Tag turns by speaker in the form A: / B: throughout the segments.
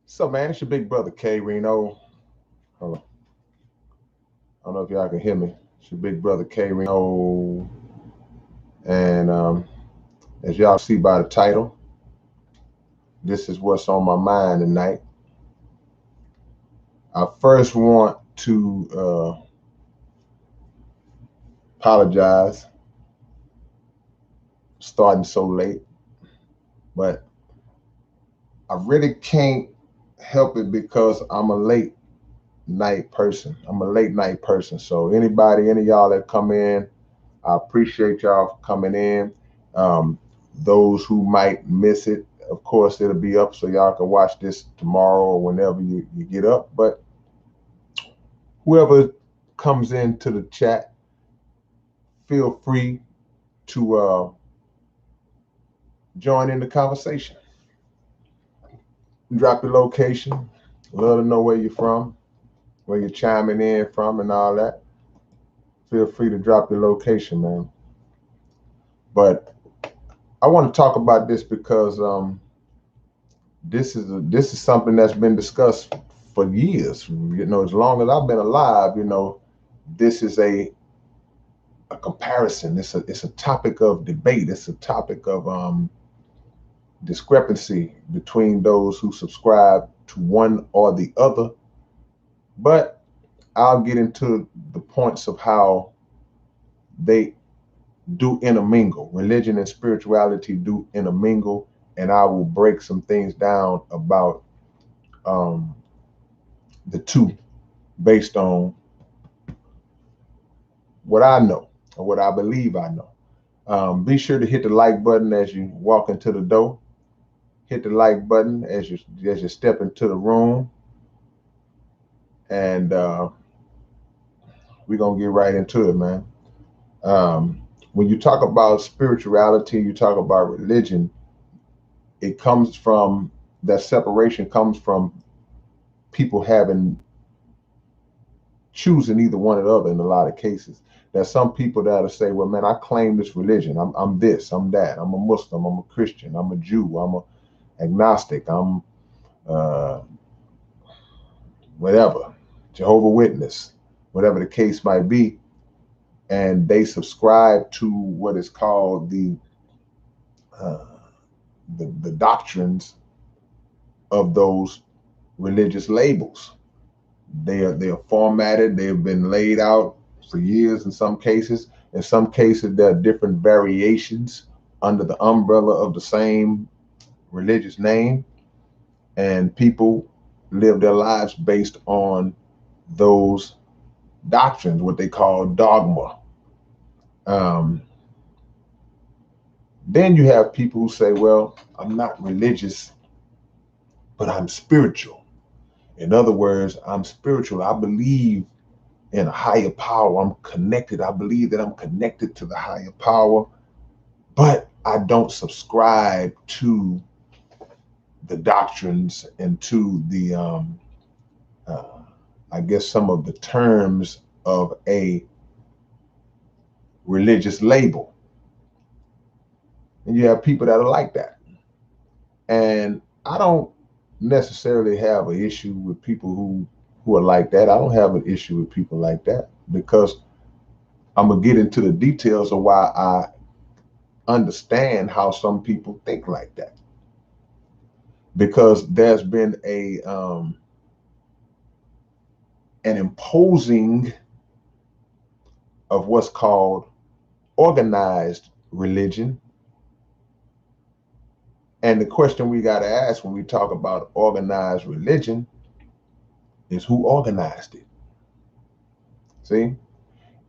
A: So man, it's your big brother K-Rino. Hold on. I don't know if y'all can hear me. It's your big brother K-Rino. And as y'all see by the title, this is what's on my mind tonight. I first want to apologize starting so late, but I really can't help it because I'm a late night person. I'm a late night person. So any of y'all that come in, I appreciate y'all coming in. Um, those who might miss it, of course, it'll be up so y'all can watch this tomorrow or whenever you get up. But whoever comes into the chat, feel free to join in the conversation. Drop your location. Let them know where you're from, where you're chiming in from, and all that. Feel free to drop your location, man. But I want to talk about this because this is something that's been discussed for years. As long as I've been alive, this is a comparison. It's a topic of debate. It's a topic of discrepancy between those who subscribe to one or the other. But I'll get into the points of how they do intermingle. Religion and spirituality do intermingle, and I will break some things down about um, the two based on what I know or what I believe I know. Be sure to hit the like button as you walk into the door. Hit the like button as you step into the room, and we're gonna get right into it, man. When you talk about spirituality, you talk about religion. It comes from that separation comes from people having choosing either one or the other in a lot of cases. There's some people that'll say, well, man, I claim this religion. I'm this, I'm that. I'm a Muslim, I'm a Christian, I'm a Jew, I'm a agnostic, I'm uh, whatever, Jehovah Witness, whatever the case might be. And they subscribe to what is called uh, the doctrines of those religious labels. They are formatted. They have been laid out for years in some cases. In some cases, there are different variations under the umbrella of the same religious name, and people live their lives based on those doctrines, what they call dogma. Um, then you have people who say, well, I'm not religious, but I'm spiritual. In other words, I'm spiritual. I believe in a higher power. I'm connected. I believe that I'm connected to the higher power, but I don't subscribe to the doctrines and to uh, I guess, some of the terms of a religious label. And you have people that are like that. And I don't necessarily have an issue with people who are like that. I don't have an issue with people like that because I'm gonna get into the details of why I understand how some people think like that. Because there's been an imposing of what's called organized religion. And the question we got to ask when we talk about organized religion is who organized it? See,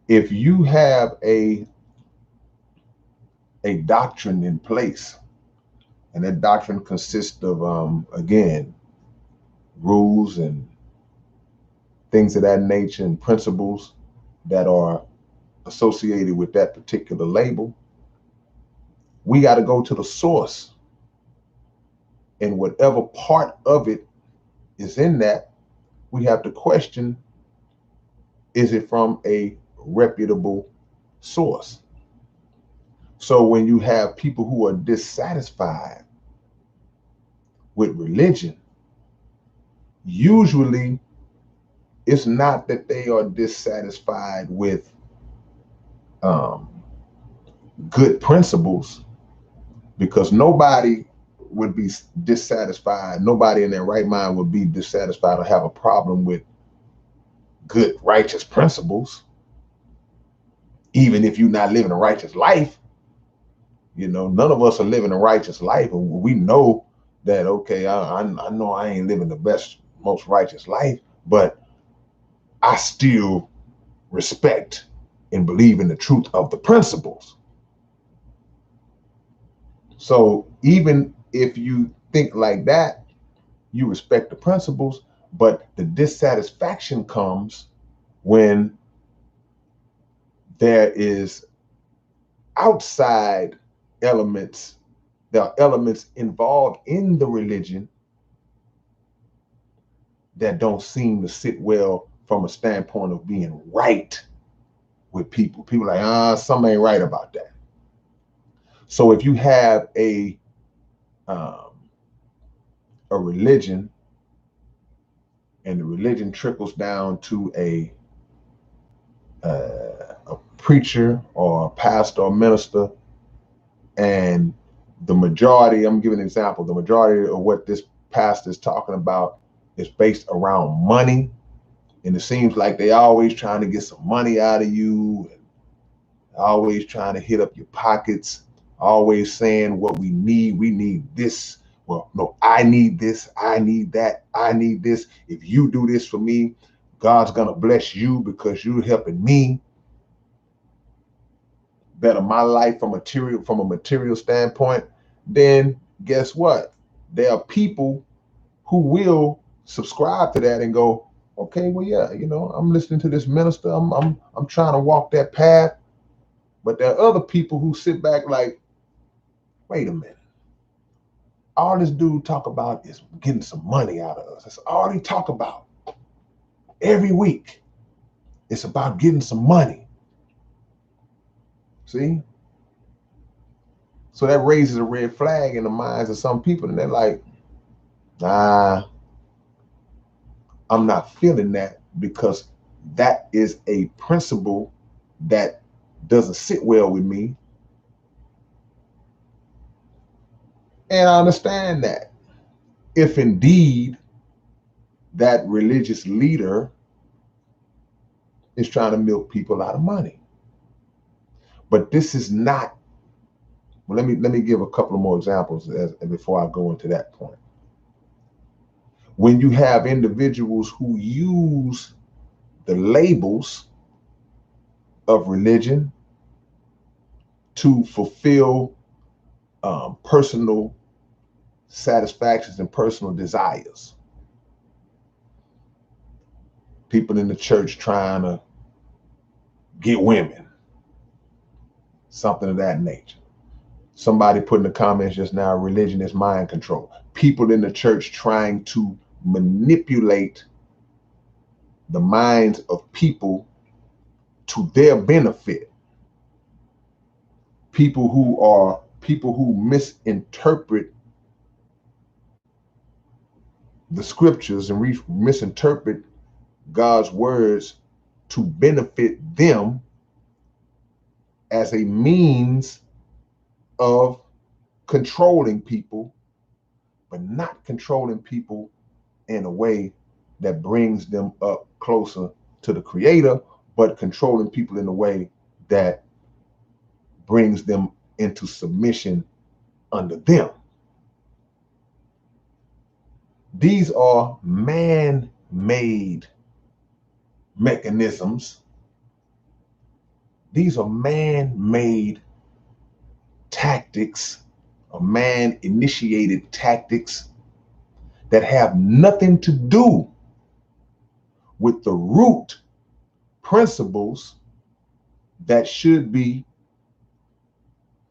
A: if you have a doctrine in place, and that doctrine consists of again, rules and things of that nature and principles that are associated with that particular label, we got to go to the source, and whatever part of it is in that, we have to question, is it from a reputable source? So when you have people who are dissatisfied with religion, usually it's not that they are dissatisfied with um, good principles, because nobody would be dissatisfied. Nobody in their right mind would be dissatisfied or have a problem with good, righteous principles, even if you're not living a righteous life. You know, none of us are living a righteous life. We know that, okay, I know I ain't living the best, most righteous life, but I still respect and believe in the truth of the principles. So even if you think like that, you respect the principles, but the dissatisfaction comes when there is outside elements, there are elements involved in the religion that don't seem to sit well from a standpoint of being right with people. People are like, something ain't right about that. So if you have um, a religion, and the religion trickles down to a preacher or a pastor or minister, and the majority, I'm giving an example, the majority of what this pastor is talking about is based around money, and it seems like they always trying to get some money out of you, and always trying to hit up your pockets, always saying what we need this. Well, no, I need this, I need that, I need this. If you do this for me, God's gonna bless you because you're helping me better my life from a material standpoint. Then guess what? There are people who will subscribe to that and go, okay, well, yeah, I'm listening to this minister. I'm trying to walk that path. But there are other people who sit back like, wait a minute. All this dude talk about is getting some money out of us. That's all he talk about every week. It's about getting some money. See? So that raises a red flag in the minds of some people, and they're like, nah, I'm not feeling that, because that is a principle that doesn't sit well with me. And I understand that if indeed that religious leader is trying to milk people out of money. But this is not, well, let me give a couple of more examples before I go into that point. When you have individuals who use the labels of religion to fulfill personal satisfactions and personal desires. People in the church trying to get women, something of that nature. Somebody put in the comments just now, religion is mind control. People in the church trying to manipulate the minds of people to their benefit. People who misinterpret the scriptures and misinterpret God's words to benefit them as a means of controlling people, but not controlling people in a way that brings them up closer to the Creator, but controlling people in a way that brings them into submission under them. These are man-made mechanisms. These are man-made tactics, or man-initiated tactics that have nothing to do with the root principles that should be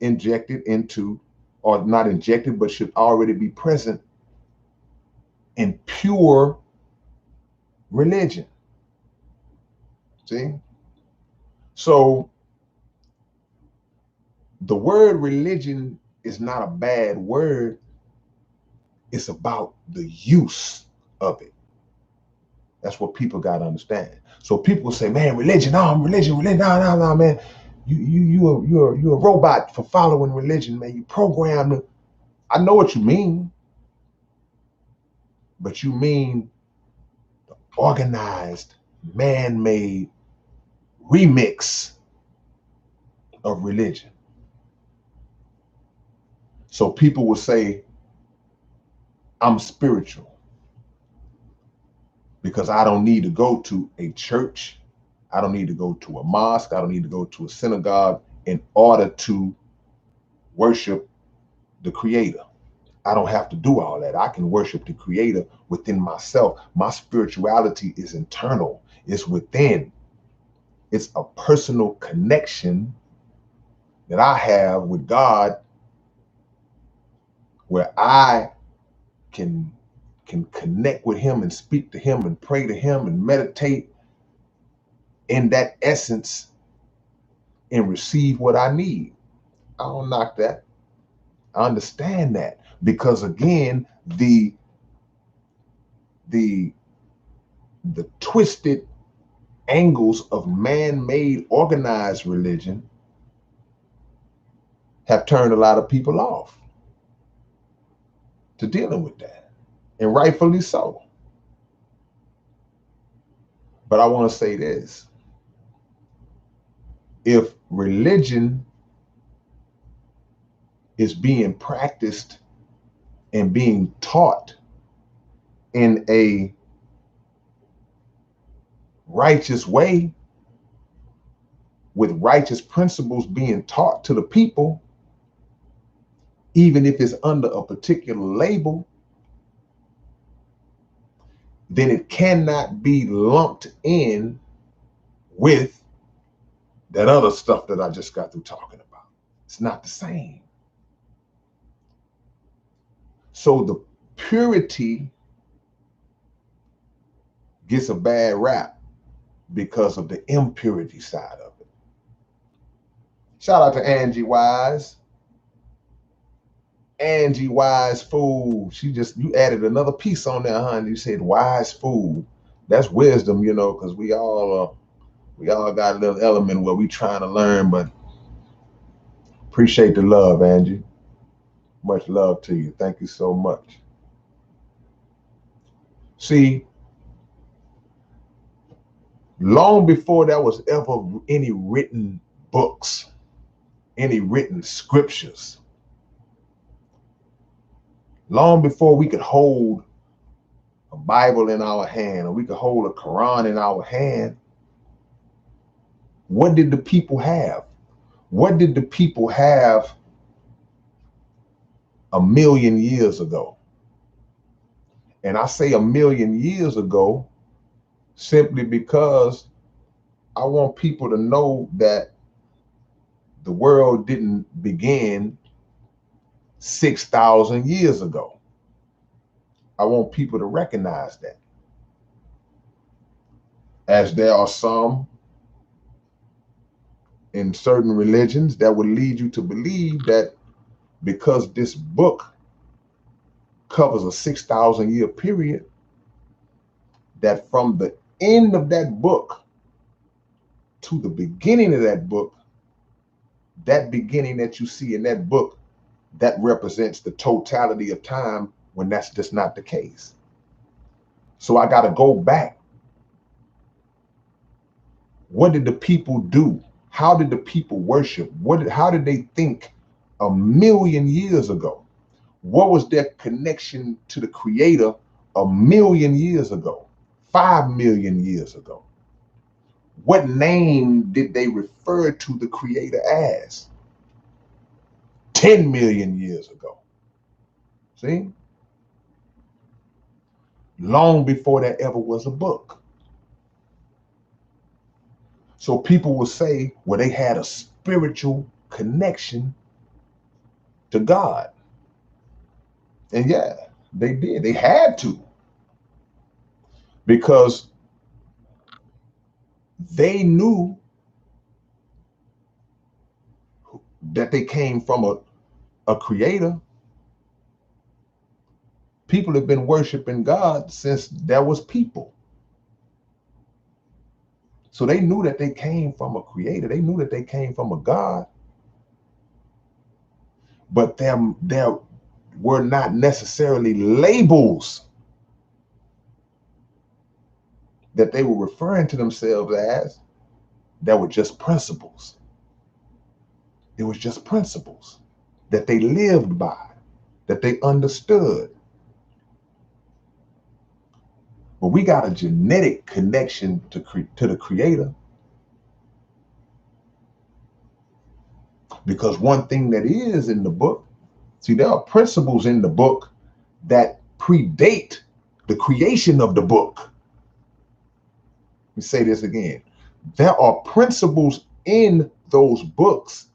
A: injected into, or not injected, but should already be present in pure religion. See? So the word religion is not a bad word. It's about the use of it. That's what people got to understand. So people say, man, religion, no, I'm religion, no, man. You're a robot for following religion, man. You programmed. I know what you mean, but you mean organized, man-made remix of religion. So people will say, I'm spiritual because I don't need to go to a church. I don't need to go to a mosque. I don't need to go to a synagogue in order to worship the Creator. I don't have to do all that. I can worship the Creator within myself. My spirituality is internal. It's within. It's a personal connection that I have with God where I can connect with Him and speak to Him and pray to Him and meditate in that essence and receive what I need. I don't knock that. I understand that because again, the twisted angles of man-made organized religion have turned a lot of people off to dealing with that, and rightfully so. But I want to say this: if religion is being practiced and being taught in a righteous way, with righteous principles being taught to the people, even if it's under a particular label, then it cannot be lumped in with that other stuff that I just got through talking about. It's not the same. So the purity gets a bad rap because of the impurity side of it. Shout out to Angie Wise. Angie Wise Food. You added another piece on there, huh? And you said wise food. That's wisdom, because we all got a little element where we trying to learn, but appreciate the love, Angie. Much love to you. Thank you so much. See, long before there was ever any written books, any written scriptures, long before we could hold a Bible in our hand or we could hold a Quran in our hand, what did the people have? What did the people have 1,000,000 years ago? And I say 1,000,000 years ago simply because I want people to know that the world didn't begin 6,000 years ago. I want people to recognize that. As there are some in certain religions that would lead you to believe that because this book covers a 6,000 year period, that from the end of that book to the beginning of that book, that beginning that you see in that book, that represents the totality of time, when that's just not the case. So I got to go back. What did the people do? How did the people worship? How did they think 1,000,000 years ago? What was their connection to the Creator 1,000,000 years ago? 5,000,000 years ago? What name did they refer to the Creator as 10,000,000 years ago? See? Long before there ever was a book. So people will say, well, they had a spiritual connection to God. And yeah, they did. They had to. Because they knew that they came from a creator. People have been worshiping God since there was people. So they knew that they came from a creator. They knew that they came from a God. But there were not necessarily labels that they were referring to themselves as. That were just principles. It was just principles that they lived by, that they understood. But we got a genetic connection to the creator. Because one thing that is in the book, see, there are principles in the book that predate the creation of the book. Let me say this again. There are principles in those books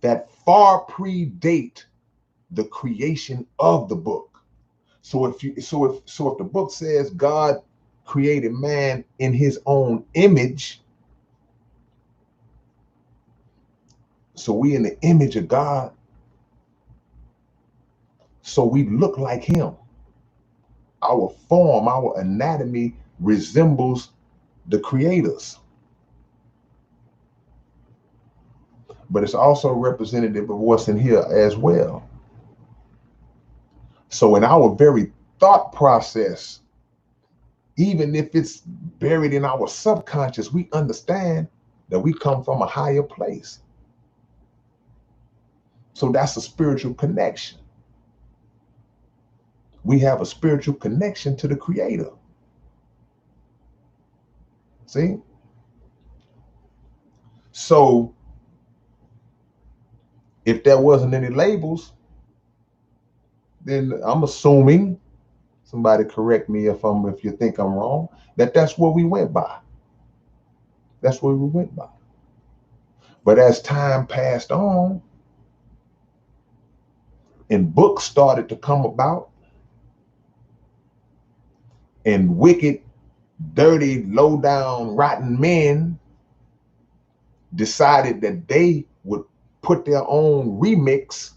A: that far predate the creation of the book. So if the book says God created man in his own image, so we in the image of God, so we look like him. Our form, our anatomy resembles the creators. But it's also representative of what's in here as well. So in our very thought process, even if it's buried in our subconscious, we understand that we come from a higher place. So that's a spiritual connection. We have a spiritual connection to the creator. See? So if there wasn't any labels, then I'm assuming, somebody correct me if you think I'm wrong, that's what we went by. That's what we went by. But as time passed on and books started to come about, and wicked, dirty, low down, rotten men decided that they would put their own remix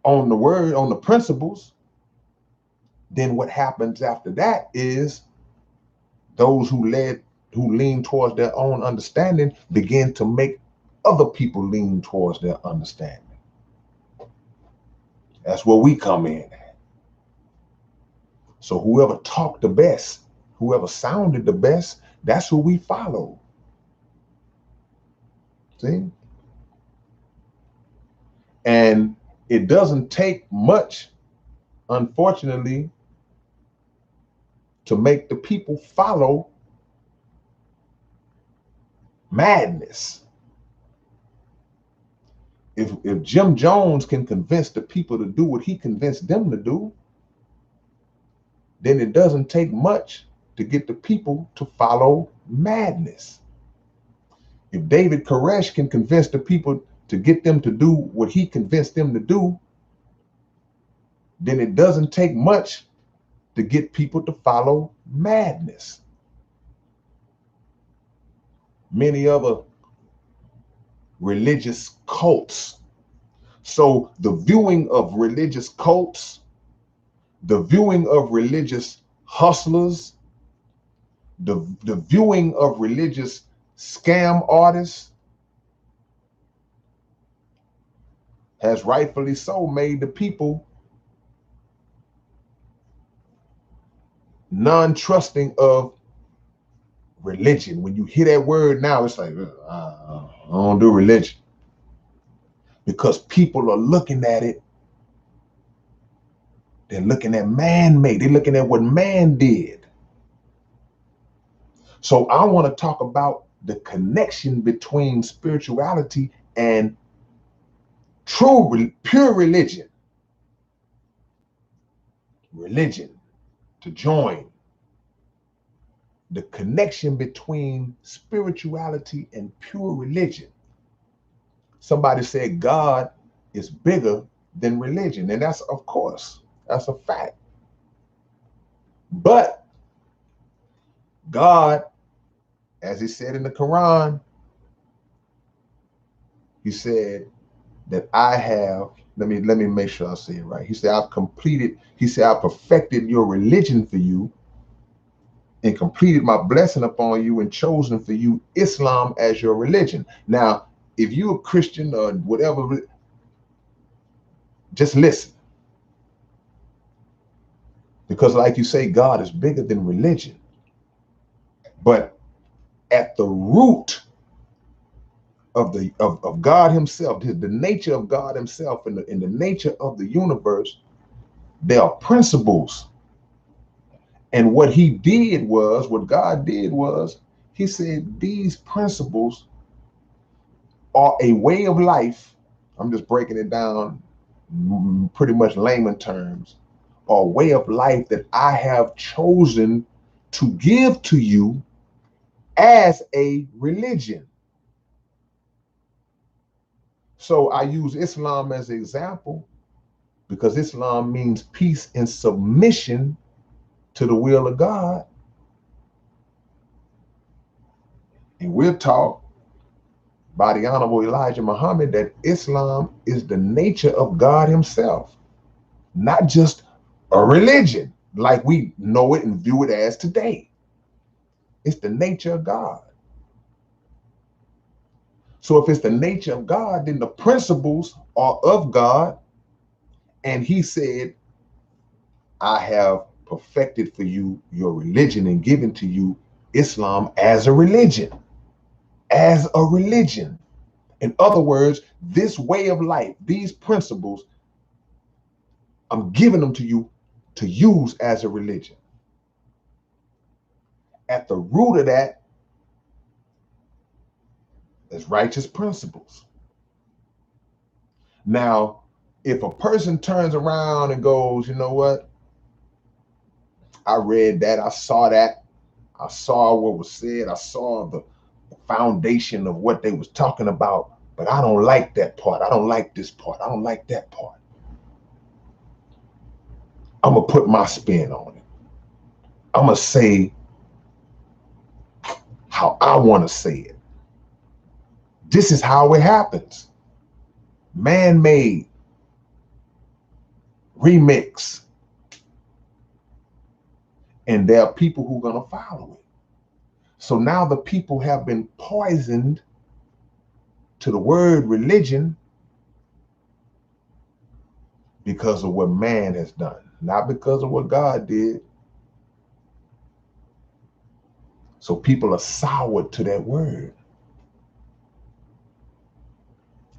A: on the word, on the principles, then what happens after that is those who lean towards their own understanding begin to make other people lean towards their understanding. That's where we come in. So whoever talked the best, whoever sounded the best, that's who we follow. See? And it doesn't take much, unfortunately, to make the people follow madness. If Jim Jones can convince the people to do what he convinced them to do, then it doesn't take much to get the people to follow madness. If David Koresh can convince the people to get them to do what he convinced them to do, then it doesn't take much to get people to follow madness. Many other religious cults. So the viewing of religious cults, the viewing of religious hustlers, the viewing of religious scam artists has rightfully so made the people non-trusting of religion. When you hear that word now, it's like, I don't do religion. Because people are looking at it, they're looking at man-made, they're looking at what man did. So I want to talk about the connection between spirituality and pure religion. Religion, to join. The connection between spirituality and pure religion. Somebody said God is bigger than religion, and that's, of course, that's a fact. But God, as he said in the Quran, he said that I have, let me make sure I say it right. He said, I've perfected your religion for you, and completed my blessing upon you and chosen for you Islam as your religion. Now, if you're a Christian or whatever, just listen. Because like you say, God is bigger than religion. But at the root of God himself, the nature of God himself and the nature of the universe, there are principles. And what God did was, he said, these principles are a way of life. I'm just breaking it down pretty much layman terms, or a way of life that I have chosen to give to you as a religion. So I use Islam as an example because Islam means peace and submission to the will of God. And we're taught by the Honorable Elijah Muhammad that Islam is the nature of God himself, not just a religion like we know it and view it as today. It's the nature of God. So if it's the nature of God, then the principles are of God. And he said, I have perfected for you your religion and given to you Islam as a religion. As a religion. In other words, this way of life, these principles, I'm giving them to you to use as a religion. At the root of that is righteous principles. Now, if a person turns around and goes, you know what? I read that, I saw what was said, I saw the foundation of what they was talking about, but I don't like that part. I don't like this part. I don't like that part. I'm gonna put my spin on it. I'm gonna say how I want to say it. This is how it happens. Man-made remix. And there are people who are gonna follow it. So now the people have been poisoned to the word religion because of what man has done, not because of what God did. So people are soured to that word.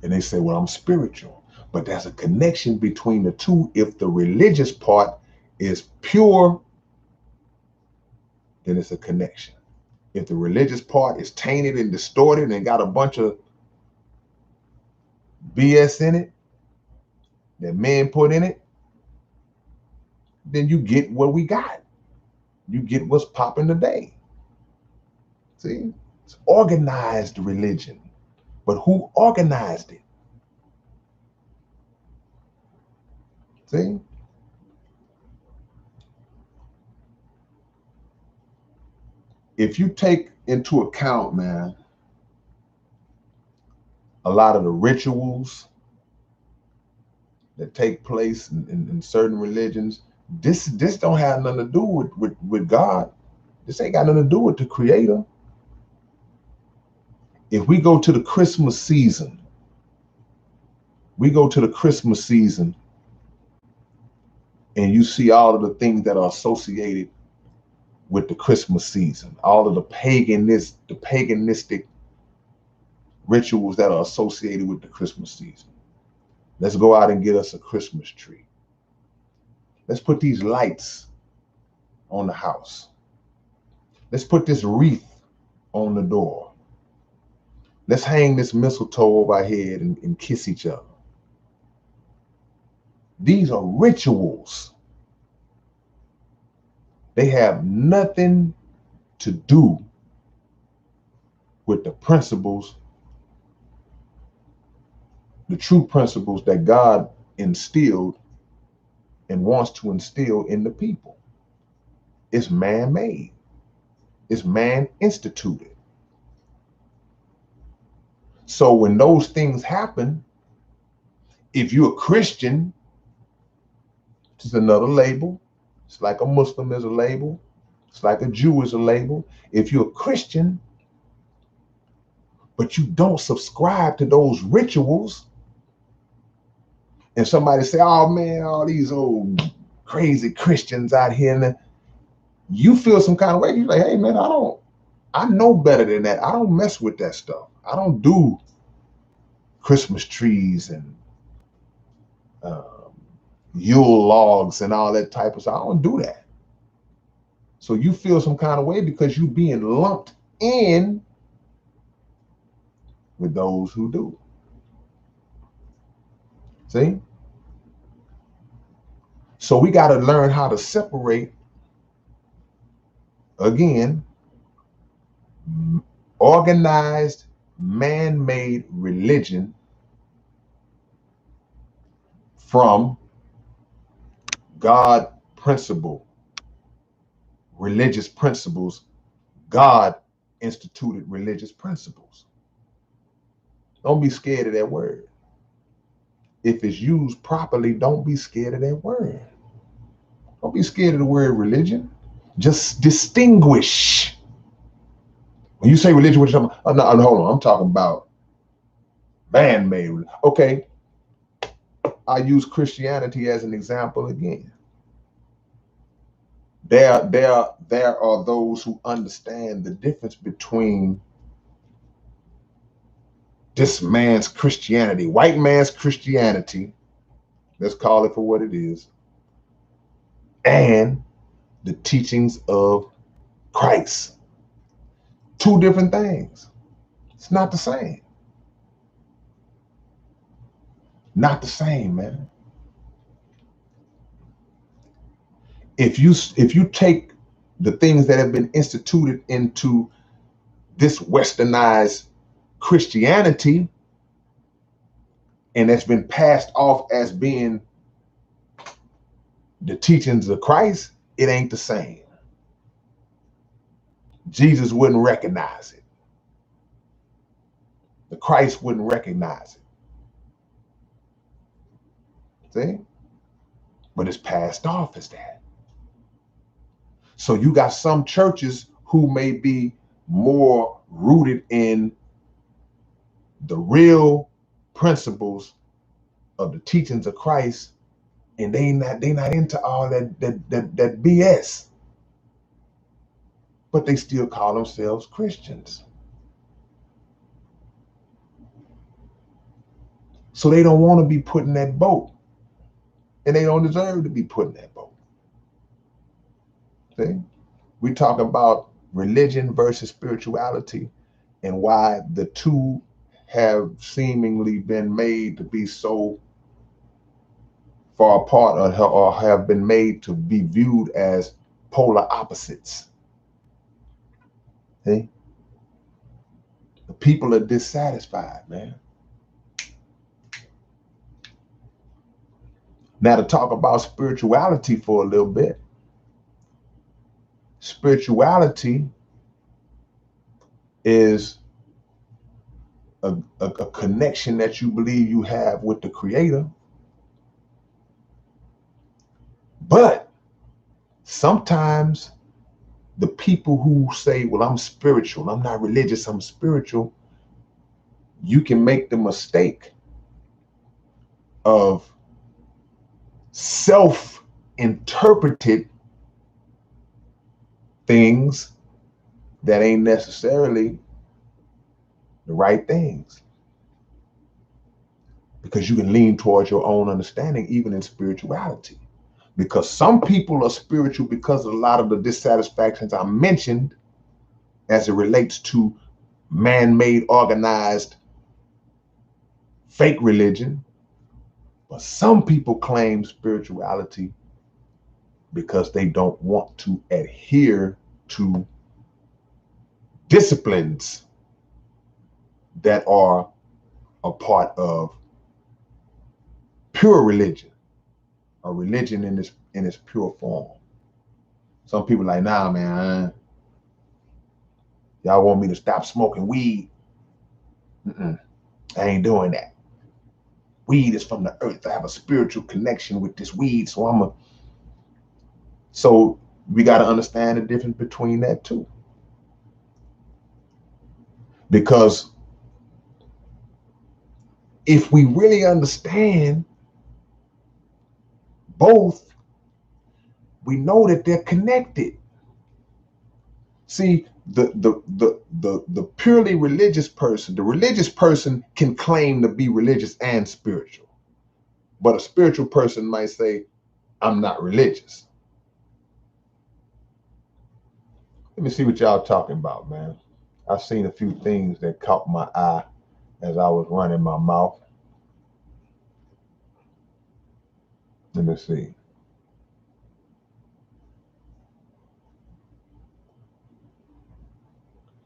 A: And they say, well, I'm spiritual. But there's a connection between the two. If the religious part is pure, then it's a connection. If the religious part is tainted and distorted and got a bunch of BS in it that men put in it, then you get what we got. You get what's popping today. See? It's organized religion. But who organized it? See? If you take into account, man, a lot of the rituals that take place in certain religions, this don't have nothing to do with God. This ain't got nothing to do with the Creator. If we go to the Christmas season, and you see all of the things that are associated with the Christmas season, all of the paganistic rituals that are associated with the Christmas season. Let's go out and get us a Christmas tree. Let's put these lights on the house. Let's put this wreath on the door. Let's hang this mistletoe over our head and kiss each other. These are rituals. They have nothing to do with the principles, the true principles that God instilled and wants to instill in the people. It's man-made. It's man-instituted. So when those things happen, if you're a Christian, it's another label. It's like a Muslim is a label. It's like a Jew is a label. If you're a Christian, but you don't subscribe to those rituals, and somebody say, oh man, all these old crazy Christians out here, and you feel some kind of way. You're like, hey man, I know better than that. I don't mess with that stuff. I don't do Christmas trees and um, Yule logs and all that type of stuff. I don't do that. So you feel some kind of way because you being lumped in with those who do. See? So we got to learn how to separate, again, organized, man-made religion from God principle, religious principles, God instituted religious principles. Don't be scared of that word. If it's used properly, don't be scared of that word. Don't be scared of the word religion. Just distinguish. When you say religion, what you talking about? Oh, no, hold on. I'm talking about man-made. Okay, I use Christianity as an example again. There are those who understand the difference between this man's Christianity, white man's Christianity, let's call it for what it is, and the teachings of Christ. Two different things. It's not the same. Not the same, man. If you take the things that have been instituted into this westernized Christianity and that's been passed off as being the teachings of Christ, it ain't the same. Jesus wouldn't recognize it. The Christ wouldn't recognize it. See? But it's passed off as that. So you got some churches who may be more rooted in the real principles of the teachings of Christ, and they not into all that BS. But they still call themselves Christians. So they don't want to be put in that boat. And they don't deserve to be put in that boat. See? We talk about religion versus spirituality and why the two have seemingly been made to be so far apart or have been made to be viewed as polar opposites. See? The people are dissatisfied, man. Now, to talk about spirituality for a little bit, spirituality is a connection that you believe you have with the Creator. But sometimes the people who say, well, I'm spiritual, I'm not religious, I'm spiritual, you can make the mistake of self-interpreted things that ain't necessarily the right things, because you can lean towards your own understanding even in spirituality, because some people are spiritual because of a lot of the dissatisfactions I mentioned as it relates to man-made, organized, fake religion. But some people claim spirituality because they don't want to adhere to disciplines that are a part of pure religion, a religion in its pure form. Some people are like, nah, man, y'all want me to stop smoking weed? I ain't doing that. Weed is from the earth. I have a spiritual connection with this weed, so So We got to understand the difference between that too. Because if we really understand both, we know that they're connected. See, the purely religious person, the religious person can claim to be religious and spiritual. But a spiritual person might say, I'm not religious. Let me see what y'all talking about, man. I've seen a few things that caught my eye as I was running my mouth. Let me see.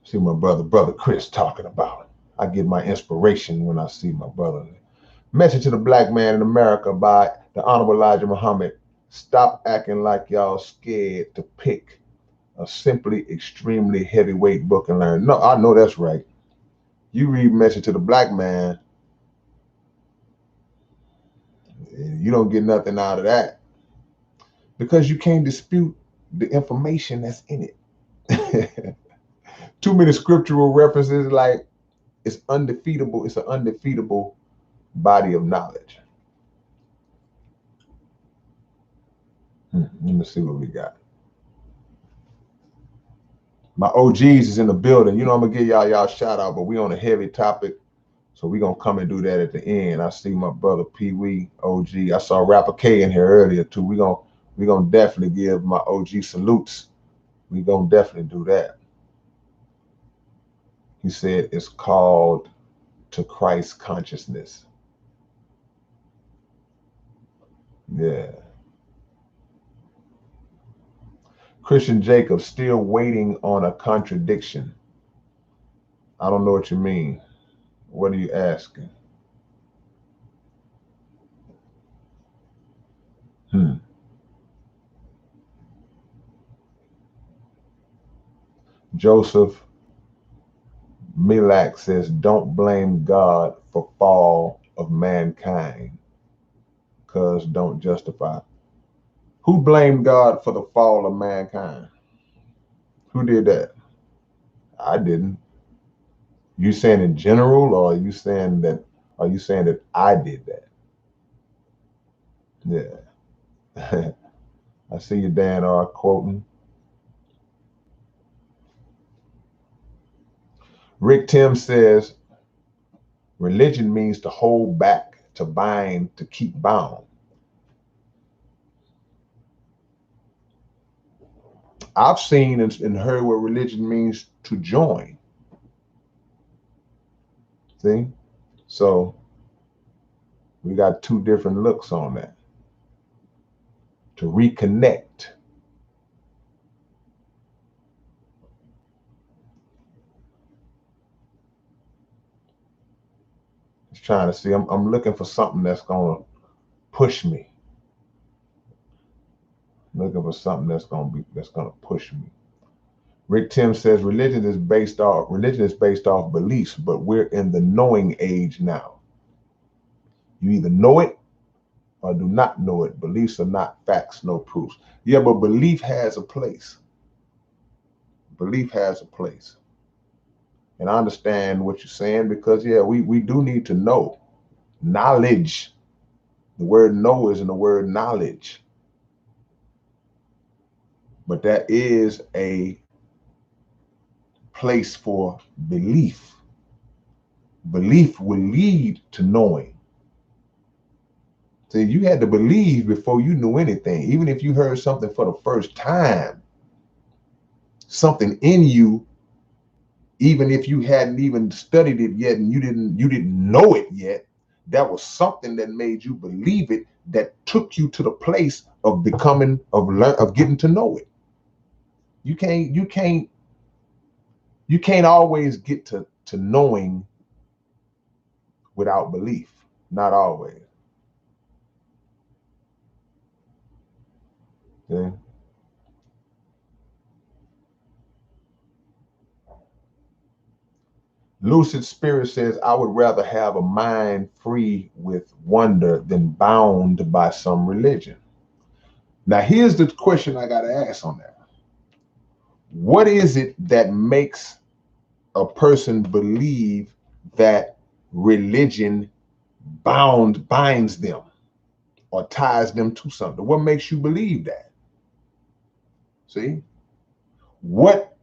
A: See my brother Chris talking about. I get my inspiration when I see my brother. Message to the Black Man in America by the Honorable Elijah Muhammad. Stop acting like y'all scared to pick a simply extremely heavyweight book and learn. No, I know that's right. You read Message to the Black Man, you don't get nothing out of that because you can't dispute the information that's in it. Too many scriptural references, like it's undefeatable. It's an undefeatable body of knowledge. Let me see what we got. My OGs is in the building. You know, I'm gonna give y'all shout out, but we on a heavy topic, so we gonna come and do that at the end. I see my brother Pee Wee OG. I saw Rapper K in here earlier too. We gonna definitely give my OG salutes. We gonna definitely do that. He said it's called To Christ Consciousness. Yeah. Christian Jacob, still waiting on a contradiction. I don't know what you mean. What are you asking? Joseph Milak says, don't blame God for fall of mankind, cause don't justify. Who blamed God for the fall of mankind? Who did that? I didn't. You saying in general, or are you saying that I did that? Yeah. I see you, Dan R. quoting. Rick Tim says, religion means to hold back, to bind, to keep bound. I've seen and heard what religion means to join. See? So we got two different looks on that. To reconnect. Just trying to see. I'm looking for something that's gonna push me. Looking for something that's gonna push me. Rick Tim says religion is based off beliefs, but we're in the knowing age now. You either know it or do not know it. Beliefs are not facts, no proofs. Yeah, but belief has a place. Belief has a place. And I understand what you're saying because, yeah, we do need to know. Knowledge. The word know is in the word knowledge. But that is a place for belief. Belief will lead to knowing. So you had to believe before you knew anything. Even if you heard something for the first time, something in you, even if you hadn't even studied it yet and you didn't know it yet, that was something that made you believe it, that took you to the place of becoming, of getting to know it. You can't always get to knowing without belief. Not always. Okay? Lucid Spirit says, I would rather have a mind free with wonder than bound by some religion. Now, here's the question I got to ask on that. What is it that makes a person believe that religion binds them or ties them to something? What makes you believe that? See? What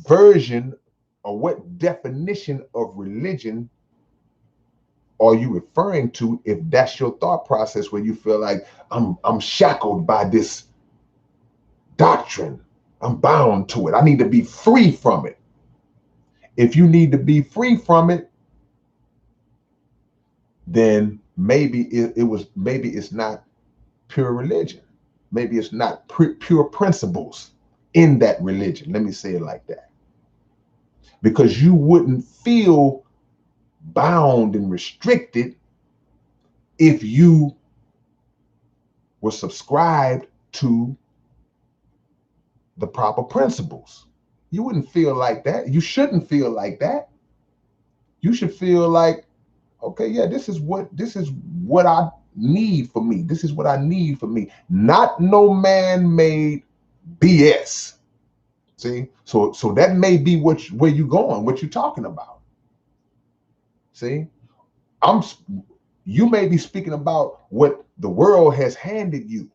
A: version or what definition of religion are you referring to if that's your thought process where you feel like I'm shackled by this doctrine? I'm bound to it. I need to be free from it. If you need to be free from it, then maybe maybe it's not pure religion. Maybe it's not pure principles in that religion. Let me say it like that. Because you wouldn't feel bound and restricted if you were subscribed to the proper principles. You wouldn't feel like that. You shouldn't feel like that. You should feel like, okay, yeah, this is what I need for me. This is what I need for me. Not no man-made BS. See? So that may be where you going, what you're talking about. See? You may be speaking about what the world has handed you,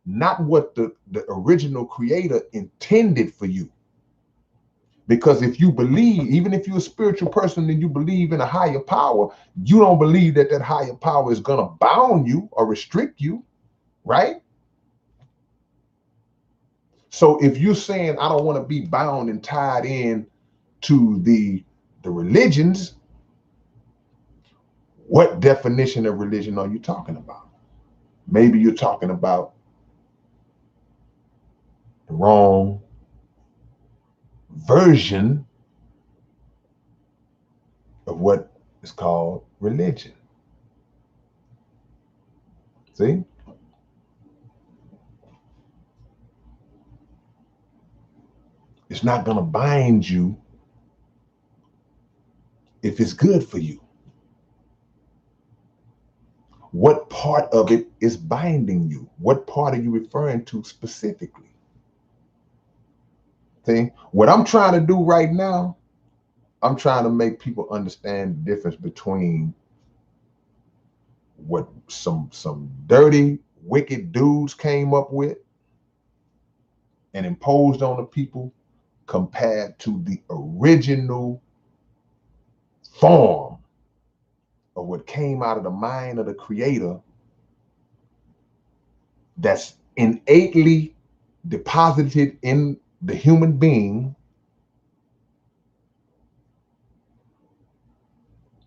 A: not what the original creator intended for you. Because if you believe, even if you're a spiritual person and you believe in a higher power, you don't believe that higher power is going to bound you or restrict you, right? So if you're saying, I don't want to be bound and tied in to the religions, what definition of religion are you talking about? Maybe you're talking about the wrong version of what is called religion. See? It's not going to bind you if it's good for you. What part of it is binding you? What part are you referring to specifically? See? What I'm trying to do right now, I'm trying to make people understand the difference between what some dirty, wicked dudes came up with and imposed on the people compared to the original form of what came out of the mind of the creator that's innately deposited in the human being.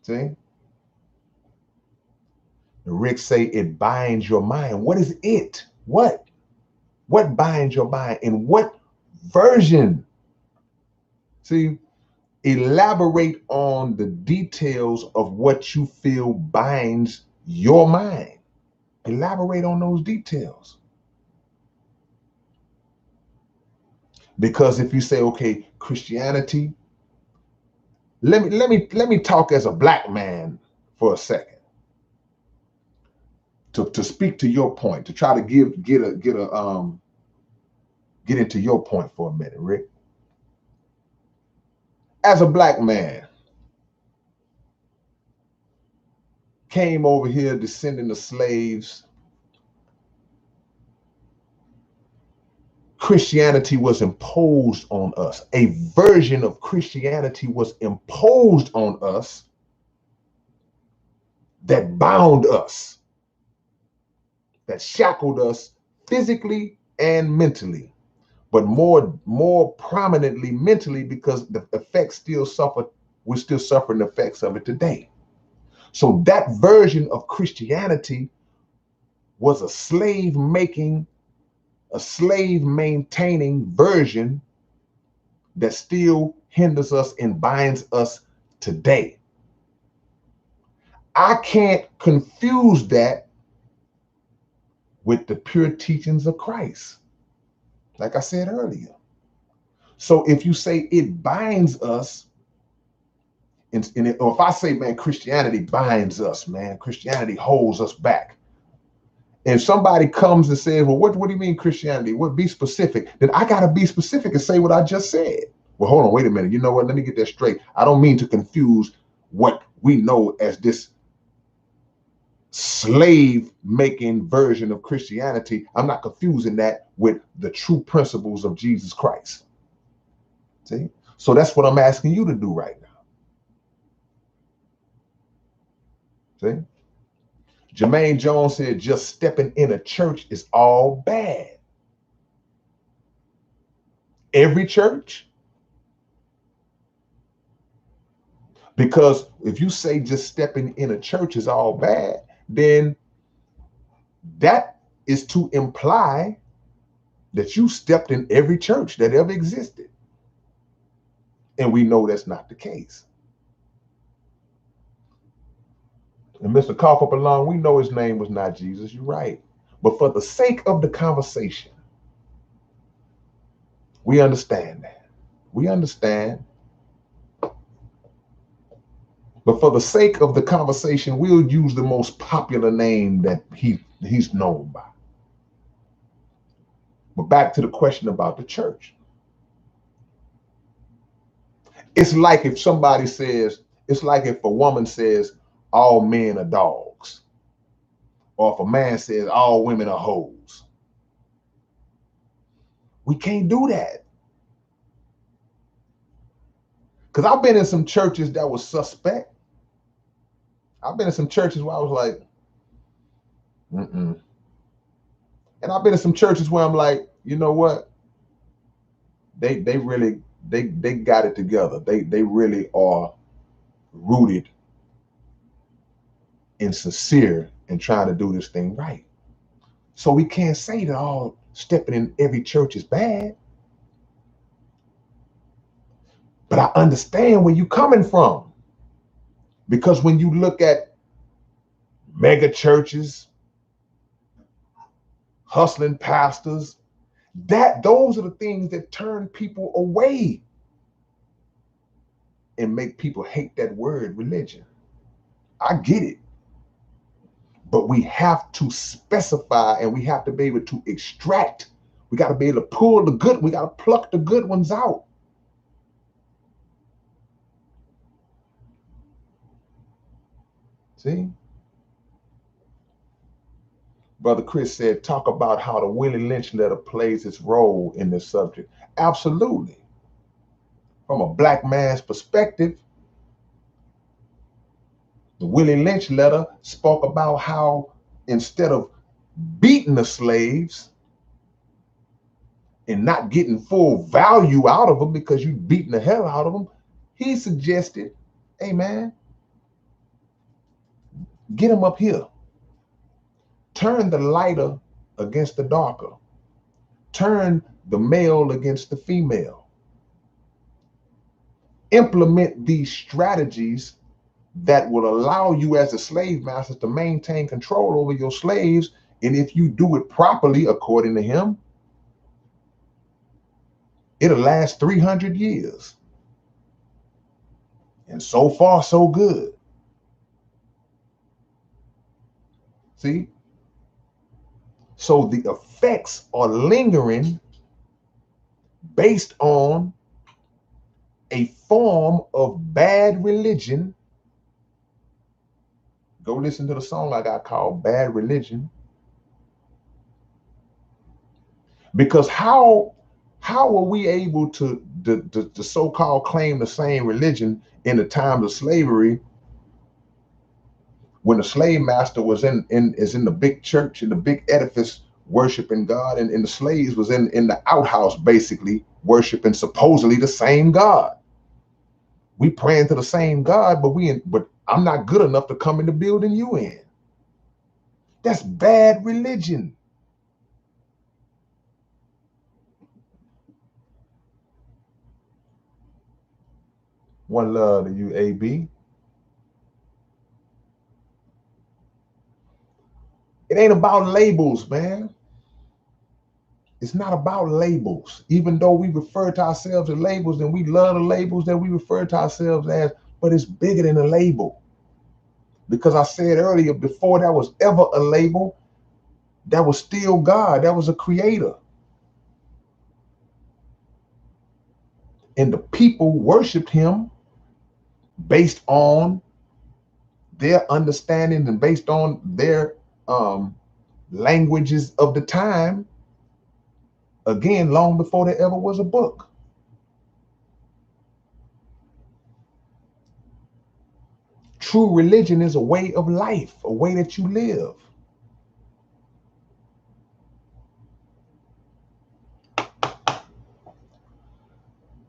A: See? The Rick say it binds your mind. What is it? What binds your mind? In what version? See, elaborate on the details of what you feel binds your mind. Elaborate on those details. Because if you say, okay, Christianity, let me talk as a black man for a second to speak to your point, to try to get into your point for a minute, Rick. As a black man, came over here descending of slaves. Christianity was imposed on us. A version of Christianity was imposed on us that bound us, that shackled us physically and mentally, but more prominently mentally, because the effects still suffer. We're still suffering the effects of it today. So that version of Christianity was a slave maintaining version that still hinders us and binds us today. I can't confuse that with the pure teachings of Christ, like I said earlier. So if you say it binds us, or if I say, man, Christianity binds us, man, Christianity holds us back. And somebody comes and says, well, what do you mean Christianity? What, be specific? Then I got to be specific and say what I just said. Well, hold on, wait a minute. You know what? Let me get that straight. I don't mean to confuse what we know as this slave making version of Christianity. I'm not confusing that with the true principles of Jesus Christ. See? So that's what I'm asking you to do right now. See? Jermaine Jones said just stepping in a church is all bad. Every church? Because if you say just stepping in a church is all bad, then that is to imply that you stepped in every church that ever existed. And we know that's not the case. And Mr. Cough Up Along, we know his name was not Jesus, you're right. But for the sake of the conversation, we understand that. We understand. But for the sake of the conversation, we'll use the most popular name that he's known by. But back to the question about the church. It's like if somebody says, it's like if a woman says, all men are dogs. Or if a man says, all women are hoes. We can't do that. Because I've been in some churches that was suspect. I've been in some churches where I was like, mm-mm. And I've been in some churches where I'm like, you know what? They really got it together. They really are rooted and sincere in trying to do this thing right. So we can't say that all stepping in every church is bad. But I understand where you're coming from. Because when you look at mega churches, hustling pastors, those are the things that turn people away and make people hate that word religion. I get it. But we have to specify and we have to be able to extract. We got to be able to pull the good. We got to pluck the good ones out. See? Brother Chris said, talk about how the Willie Lynch letter plays its role in this subject. Absolutely. From a black man's perspective, the Willie Lynch letter spoke about how instead of beating the slaves and not getting full value out of them because you beating the hell out of them, he suggested, hey man, get them up here. Turn the lighter against the darker. Turn the male against the female. Implement these strategies that will allow you as a slave master to maintain control over your slaves. And if you do it properly, according to him, it'll last 300 years. And so far, so good. See? So the effects are lingering based on a form of bad religion. Go listen to the song I got called Bad Religion. Because how are we able to so-called claim the same religion in the times of slavery when the slave master was in the big church, in the big edifice, worshiping God, and the slaves was in the outhouse, basically worshiping supposedly the same God. We praying to the same God, but I'm not good enough to come in the building you in. That's bad religion. One love to you, AB. It ain't about labels, man. It's not about labels. Even though we refer to ourselves as labels and we love the labels that we refer to ourselves as, but it's bigger than a label. Because I said earlier, before there was ever a label, that was still God, that was a creator. And the people worshiped him based on their understanding and based on their languages of the time, again, long before there ever was a book. True religion is a way of life, a way that you live.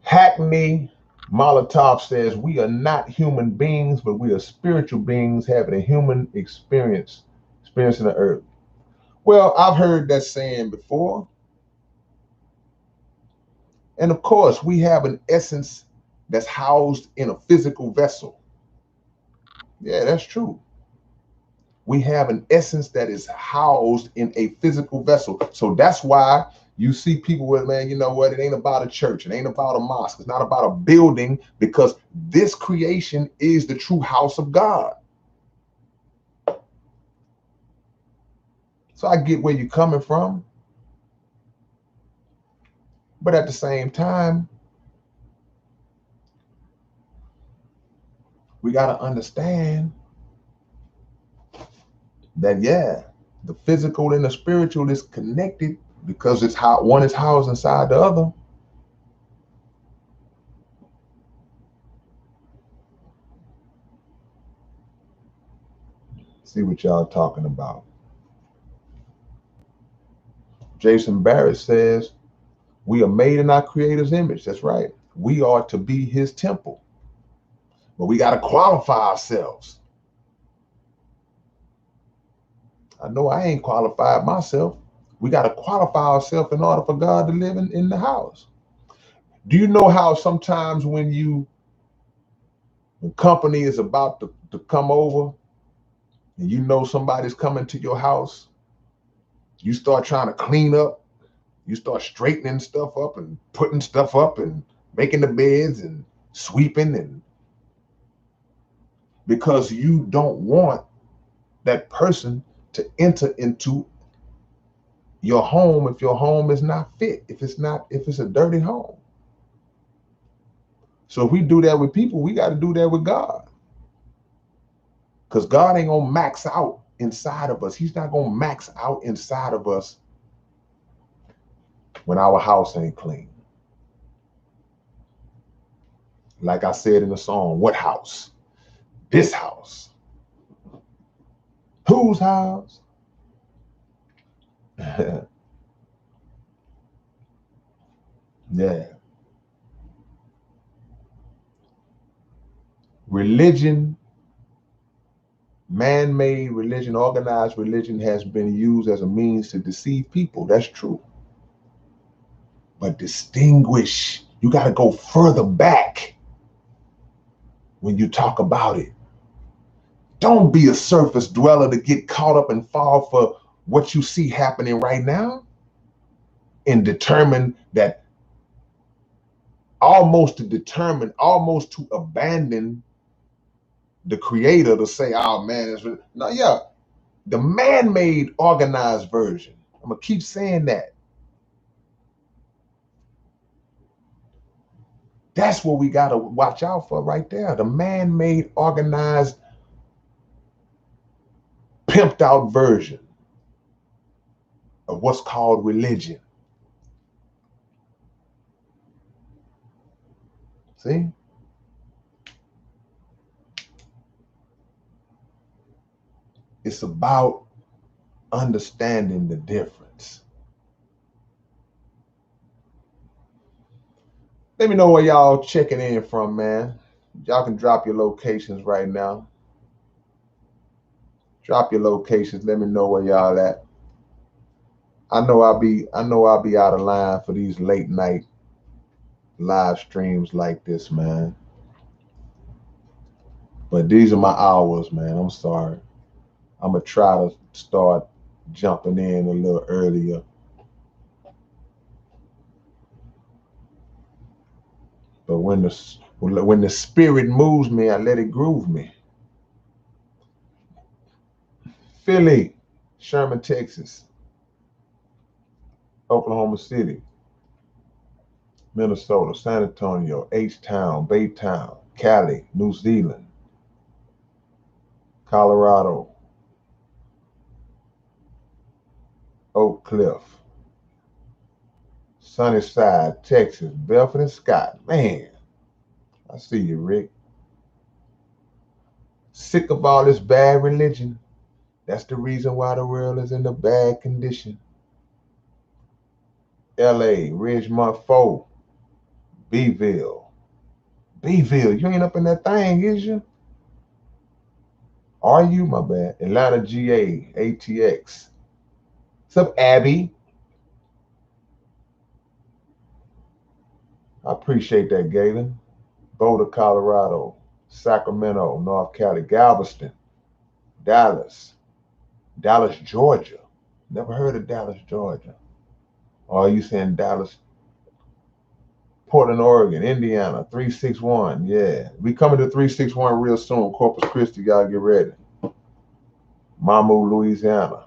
A: Hackney Molotov says, we are not human beings, but we are spiritual beings having a human experience, experiencing the earth. Well, I've heard that saying before. And of course, we have an essence that's housed in a physical vessel. Yeah, that's true. We have an essence that is housed in a physical vessel. So that's why you see people with, man, you know what? It ain't about a church. It ain't about a mosque. It's not about a building, because this creation is the true house of God. So I get where you're coming from. But at the same time, we got to understand that, yeah, the physical and the spiritual is connected, because it's how one is housed inside the other. See what y'all talking about. Jason Barrett says, we are made in our creator's image. That's right. We are to be his temple. But we got to qualify ourselves. I know I ain't qualified myself. We got to qualify ourselves in order for God to live in the house. Do you know how sometimes when company is about to come over and you know somebody's coming to your house, you start trying to clean up, you start straightening stuff up and putting stuff up and making the beds and sweeping, and because you don't want that person to enter into your home if your home is not fit, if it's a dirty home. So if we do that with people, we got to do that with God, because God ain't gonna max out inside of us. He's not gonna max out inside of us when our house ain't clean. Like I said in the song, what house? This house. Whose house? Yeah. Religion, man-made religion, organized religion, has been used as a means to deceive people. That's true. But distinguish, you got to go further back when you talk about it. Don't be a surface dweller to get caught up and fall for what you see happening right now, and determine that, almost to abandon the creator, to say, oh man, it's really, no, yeah, the man-made organized version. I'm gonna keep saying that. That's what we gotta watch out for right there. The man-made, organized, pimped out version of what's called religion. See? It's about understanding the difference. Let me know where y'all checking in from, man. Y'all can drop your locations right now. Drop your locations. Let me know where y'all at. I know I'll be out of line for these late night live streams like this, man. But these are my hours, man. I'm sorry. I'm gonna try to start jumping in a little earlier. But when the spirit moves me, I let it groove me. Philly, Sherman, Texas. Oklahoma City, Minnesota, San Antonio, H-Town, Baytown, Cali, New Zealand, Colorado, Oak Cliff, Sunnyside, Texas, Belford and Scott. Man, I see you, Rick. Sick of all this bad religion. That's the reason why the world is in a bad condition. LA, Ridgemont 4, Beeville. Beeville, you ain't up in that thing, is you? Are you? My bad. Atlanta, GA, ATX. What's up, Abby? I appreciate that, Galen. Boulder, Colorado. Sacramento, North Cali. Galveston, Dallas. Dallas, Georgia. Never heard of Dallas, Georgia. Or are you saying Dallas? Portland, Oregon, Indiana, 361. Yeah. We coming to 361 real soon. Corpus Christi, y'all get ready. Mamou, Louisiana.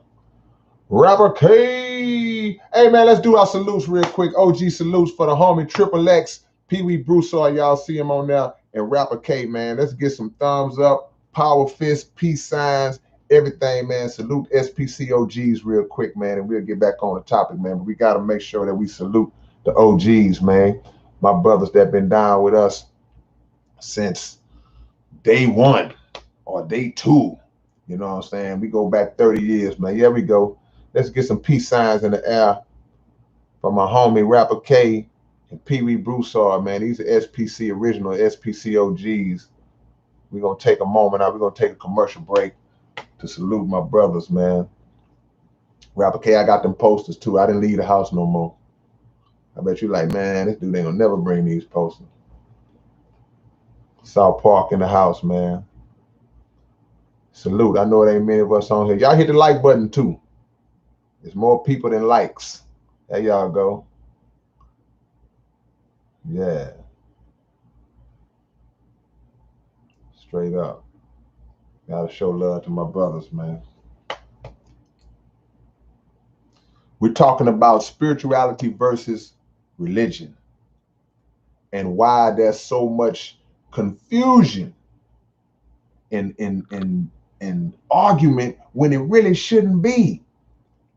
A: Rapper K. Hey, man, let's do our salutes real quick. OG salutes for the homie Triple X, Pee Wee Broussard. Y'all see him on there. And Rapper K, man. Let's get some thumbs up, power fist, peace signs, everything, man. Salute SPCOGs real quick, man. And we'll get back on the topic, man. But we got to make sure that we salute the OGs, man. My brothers that been down with us since day one or day two. You know what I'm saying? We go back 30 years, man. Here we go. Let's get some peace signs in the air for my homie Rapper K and Pee Wee Broussard, man. These are SPC original, SPC OGs. We're going to take a moment out. We're going to take a commercial break to salute my brothers, man. Rapper K, I got them posters too. I didn't leave the house no more. I bet you like, man, this dude ain't going to never bring these posters. South Park in the house, man. Salute. I know it ain't many of us on here. Y'all hit the like button too. There's more people than likes. There y'all go. Yeah. Straight up. Gotta show love to my brothers, man. We're talking about spirituality versus religion and why there's so much confusion and argument when it really shouldn't be.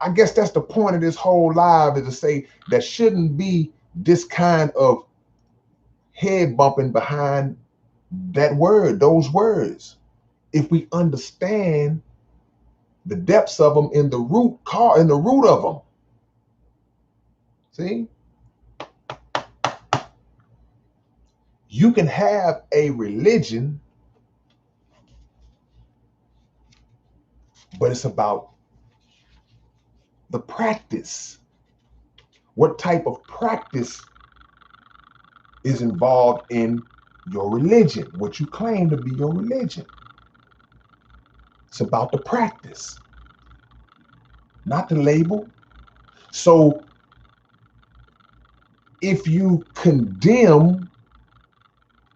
A: I guess that's the point of this whole live, is to say there shouldn't be this kind of head bumping behind that word, those words. If we understand the depths of them in the root of them. See? You can have a religion, but it's about the practice. What type of practice is involved in your religion, what you claim to be your religion? It's about the practice, not the label. So if you condemn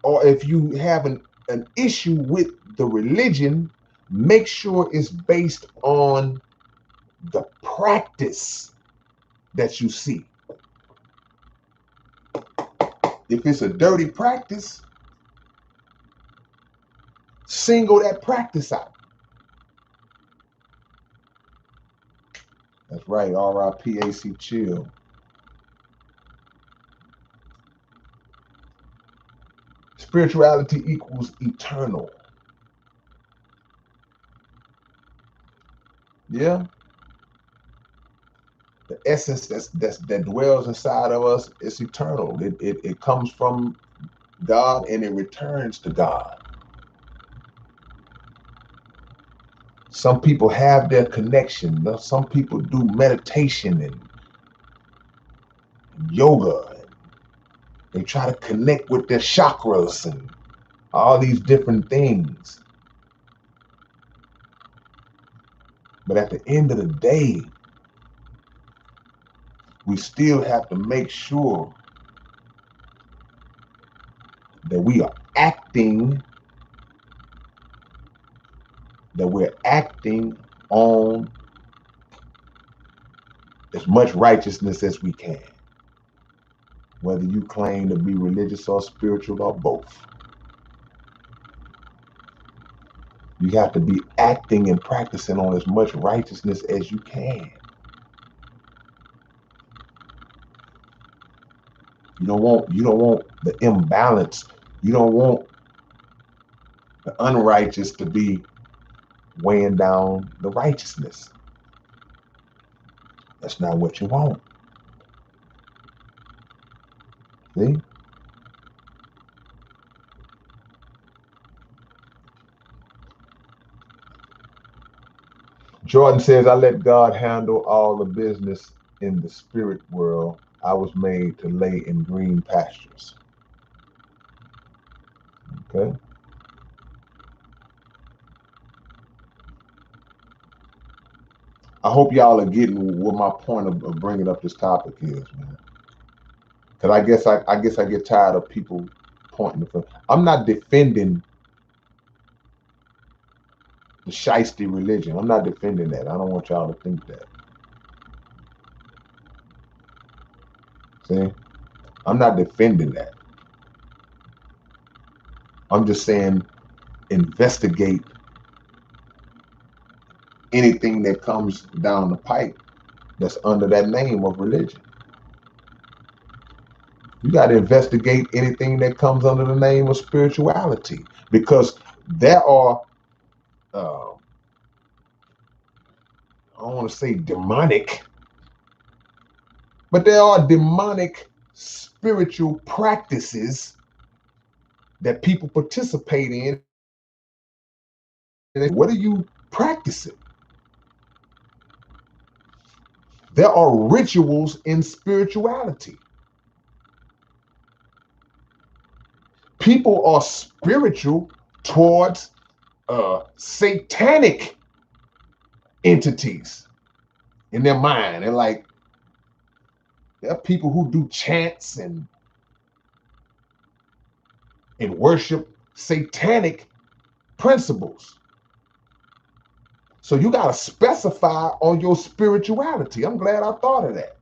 A: or if you have an issue with the religion, make sure it's based on the practice that you see. If it's a dirty practice, single that practice out. That's right, R.I.P. AC Chill. Spirituality equals eternal. Yeah. The essence that dwells inside of us is eternal. It comes from God and it returns to God. Some people have their connection. Some people do meditation and yoga. They try to connect with their chakras and all these different things. But at the end of the day, we still have to make sure that we are acting, that we're acting on as much righteousness as we can, whether you claim to be religious or spiritual or both. You have to be acting and practicing on as much righteousness as you can. You don't want the imbalance. You don't want the unrighteous to be weighing down the righteousness. That's not what you want. See? Jordan says, I let God handle all the business in the spirit world. I was made to lay in green pastures. Okay? I hope y'all are getting what my point of bringing up this topic is, man. Because I guess I get tired of people pointing the finger. I'm not defending the shiesty religion. I'm not defending that. I don't want y'all to think that. See? I'm not defending that. I'm just saying investigate anything that comes down the pipe that's under that name of religion. You got to investigate anything that comes under the name of spirituality, because there are, I don't want to say demonic, but there are demonic spiritual practices that people participate in. What are you practicing? There are rituals in spirituality. People are spiritual towards satanic entities in their mind. And like, there are people who do chants and worship satanic principles. So you got to specify on your spirituality. I'm glad I thought of that.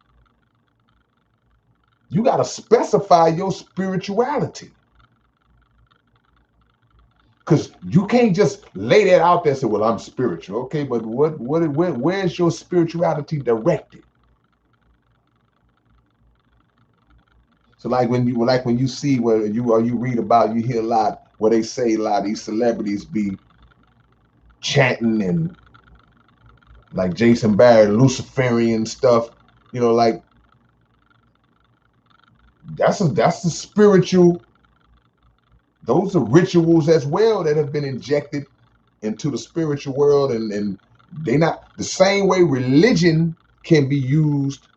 A: You got to specify your spirituality. Because you can't just lay that out there and say, well, I'm spiritual. Okay, but where's your spirituality directed? So like when you see where you read about, you hear a lot where they say a lot of these celebrities be chanting and like Jason Barrett, Luciferian stuff, like that's a spiritual. Those are rituals as well that have been injected into the spiritual world, and they not the same way religion can be used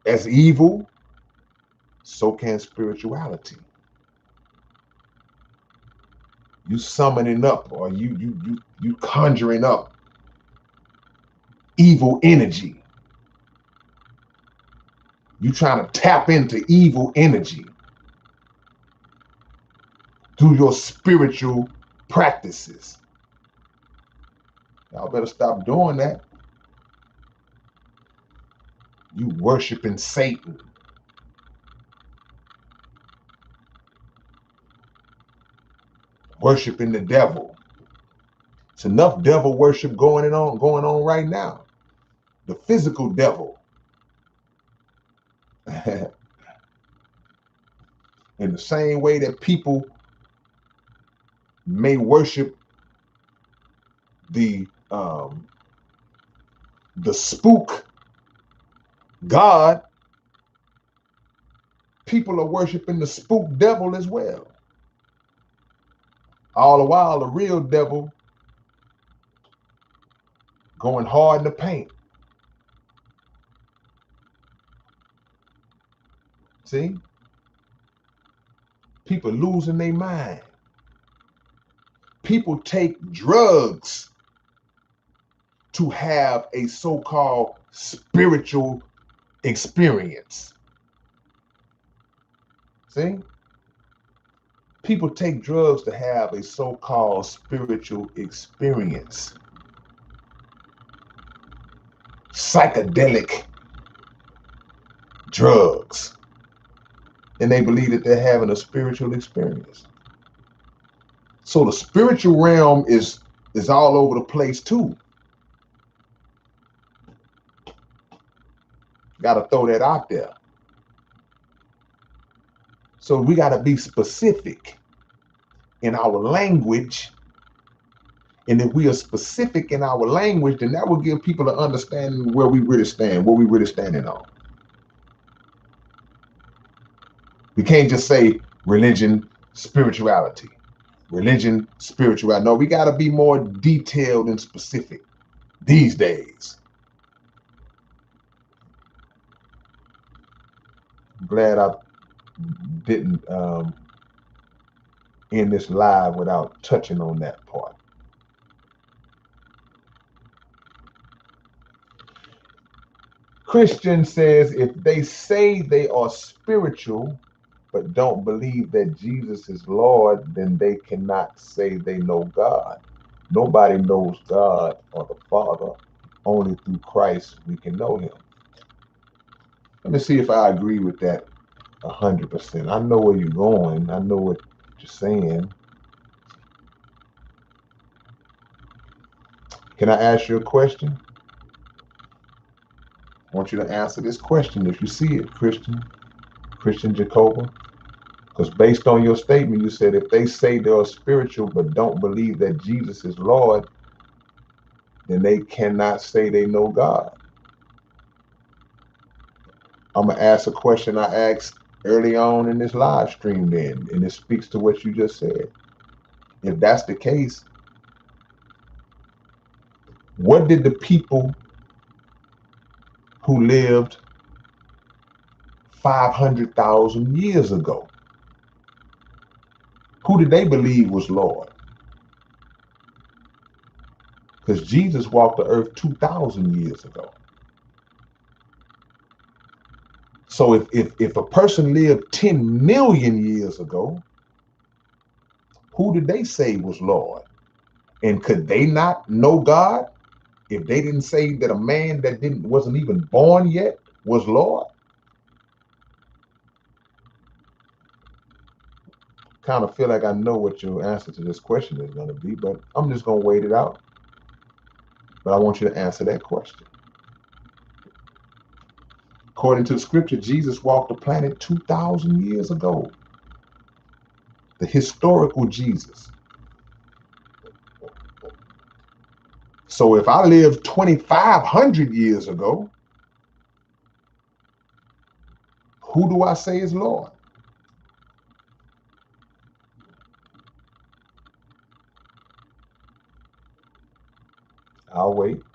A: as evil, so can spirituality. You summoning up, or you conjuring up evil energy. You trying to tap into evil energy through your spiritual practices. Y'all better stop doing that. You worshiping Satan. Worshiping the devil. It's enough devil worship going on right now. The physical devil. In the same way that people may worship the spook god, people are worshiping the spook devil as well. All the while, the real devil going hard in the paint. See? People losing their mind. People take drugs to have a so-called spiritual experience. See? People take drugs to have a so-called spiritual experience. psychedelic drugs, and they believe that they're having a spiritual experience. So the spiritual realm is all over the place too. Got to throw that out there. So we got to be specific in our language. And if we are specific in our language, then that will give people an understanding where we really stand, what we really standing on. We can't just say religion, spirituality. Religion, spirituality. No, we got to be more detailed and specific these days. I'm glad I didn't end this live without touching on that part. Christian says if they say they are spiritual but don't believe that Jesus is Lord, then they cannot say they know God. Nobody knows God or the Father. Only through Christ we can know him. Let me see if I agree with that 100%. I know where you're going. I know what you're saying. Can I ask you a question? I want you to answer this question if you see it, Christian Jacoba. Because based on your statement, you said if they say they are spiritual but don't believe that Jesus is Lord, then they cannot say they know God. I'm going to ask a question I asked early on in this live stream then, and it speaks to what you just said. If that's the case, what did the people who lived 500,000 years ago, who did they believe was Lord? Because Jesus walked the earth 2,000 years ago. So if a person lived 10 million years ago, who did they say was Lord? And could they not know God if they didn't say that a man that wasn't even born yet was Lord? Kind of feel like I know what your answer to this question is going to be, but I'm just going to wait it out. But I want you to answer that question. According to the scripture, Jesus walked the planet 2,000 years ago. The historical Jesus. So if I lived 2,500 years ago, who do I say is Lord? I'll wait.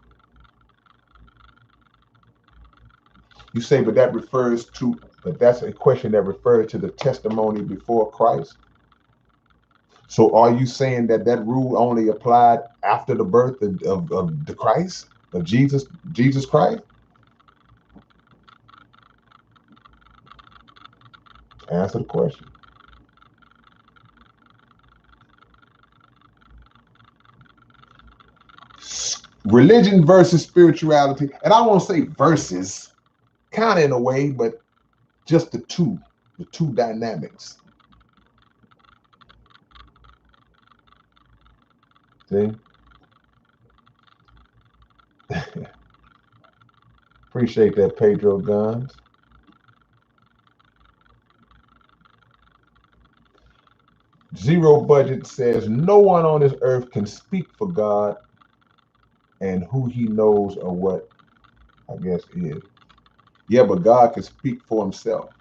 A: You say, but that's a question that refers to the testimony before Christ. So are you saying that rule only applied after the birth of the Christ, of Jesus Christ? Answer the question. Religion versus spirituality, and I won't say versus, kind of in a way, but just the two dynamics. See? Appreciate that, Pedro Guns. Zero Budget says no one on this earth can speak for God, and who he knows or what, I guess, is. Yeah, but God can speak for himself,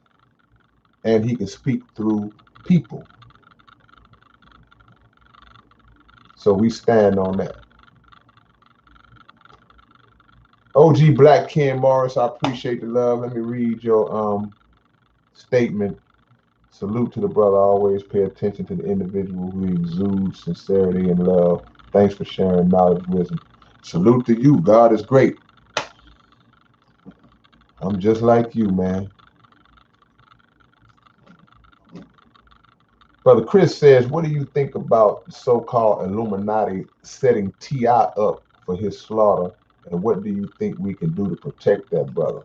A: and he can speak through people. So we stand on that. OG Black Ken Morris, I appreciate the love. Let me read your statement. Salute to the brother. Always pay attention to the individual who exudes sincerity and love. Thanks for sharing knowledge, wisdom. Salute to you. God is great. I'm just like you, man. Brother Chris says, what do you think about so-called Illuminati setting T.I. up for his slaughter And what do you think we can do to protect that, brother?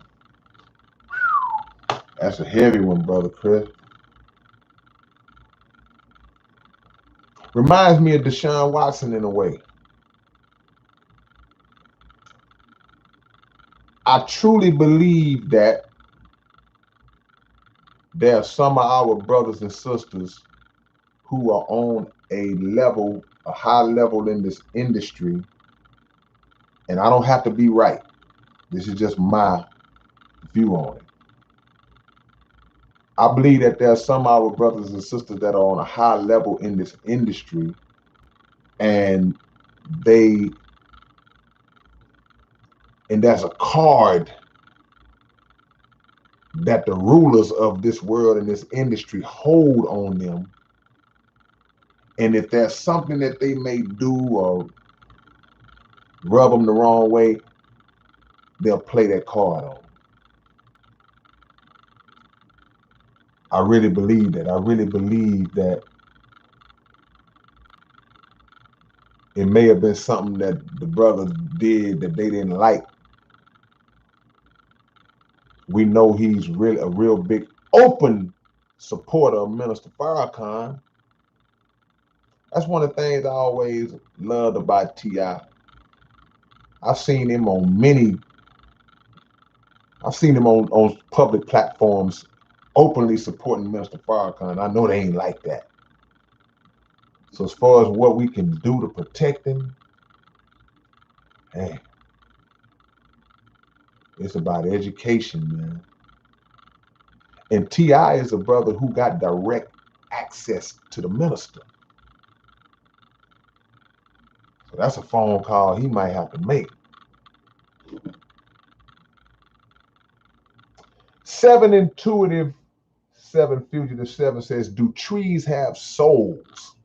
A: That's a heavy one, brother Chris. Reminds me of Deshaun Watson in a way. I truly believe that there are some of our brothers and sisters who are on a high level in this industry, and I don't have to be right. This is just my view on it. I believe that there are some of our brothers and sisters that are on a high level in this industry, and they and there's a card that the rulers of this world and this industry hold on them. And if there's something that they may do or rub them the wrong way, they'll play that card on. I really believe that. I really believe that it may have been something that the brother did that they didn't like. We know he's really a real big open supporter of Minister Farrakhan. That's one of the things I always loved about T.I. I've seen him on public platforms openly supporting Minister Farrakhan. I know they ain't like that. So as far as what we can do to protect him, hey, it's about education, man. And T.I. is a brother who got direct access to the minister. So that's a phone call he might have to make. 7 Intuitive 7 Fugitive 7 says, do trees have souls?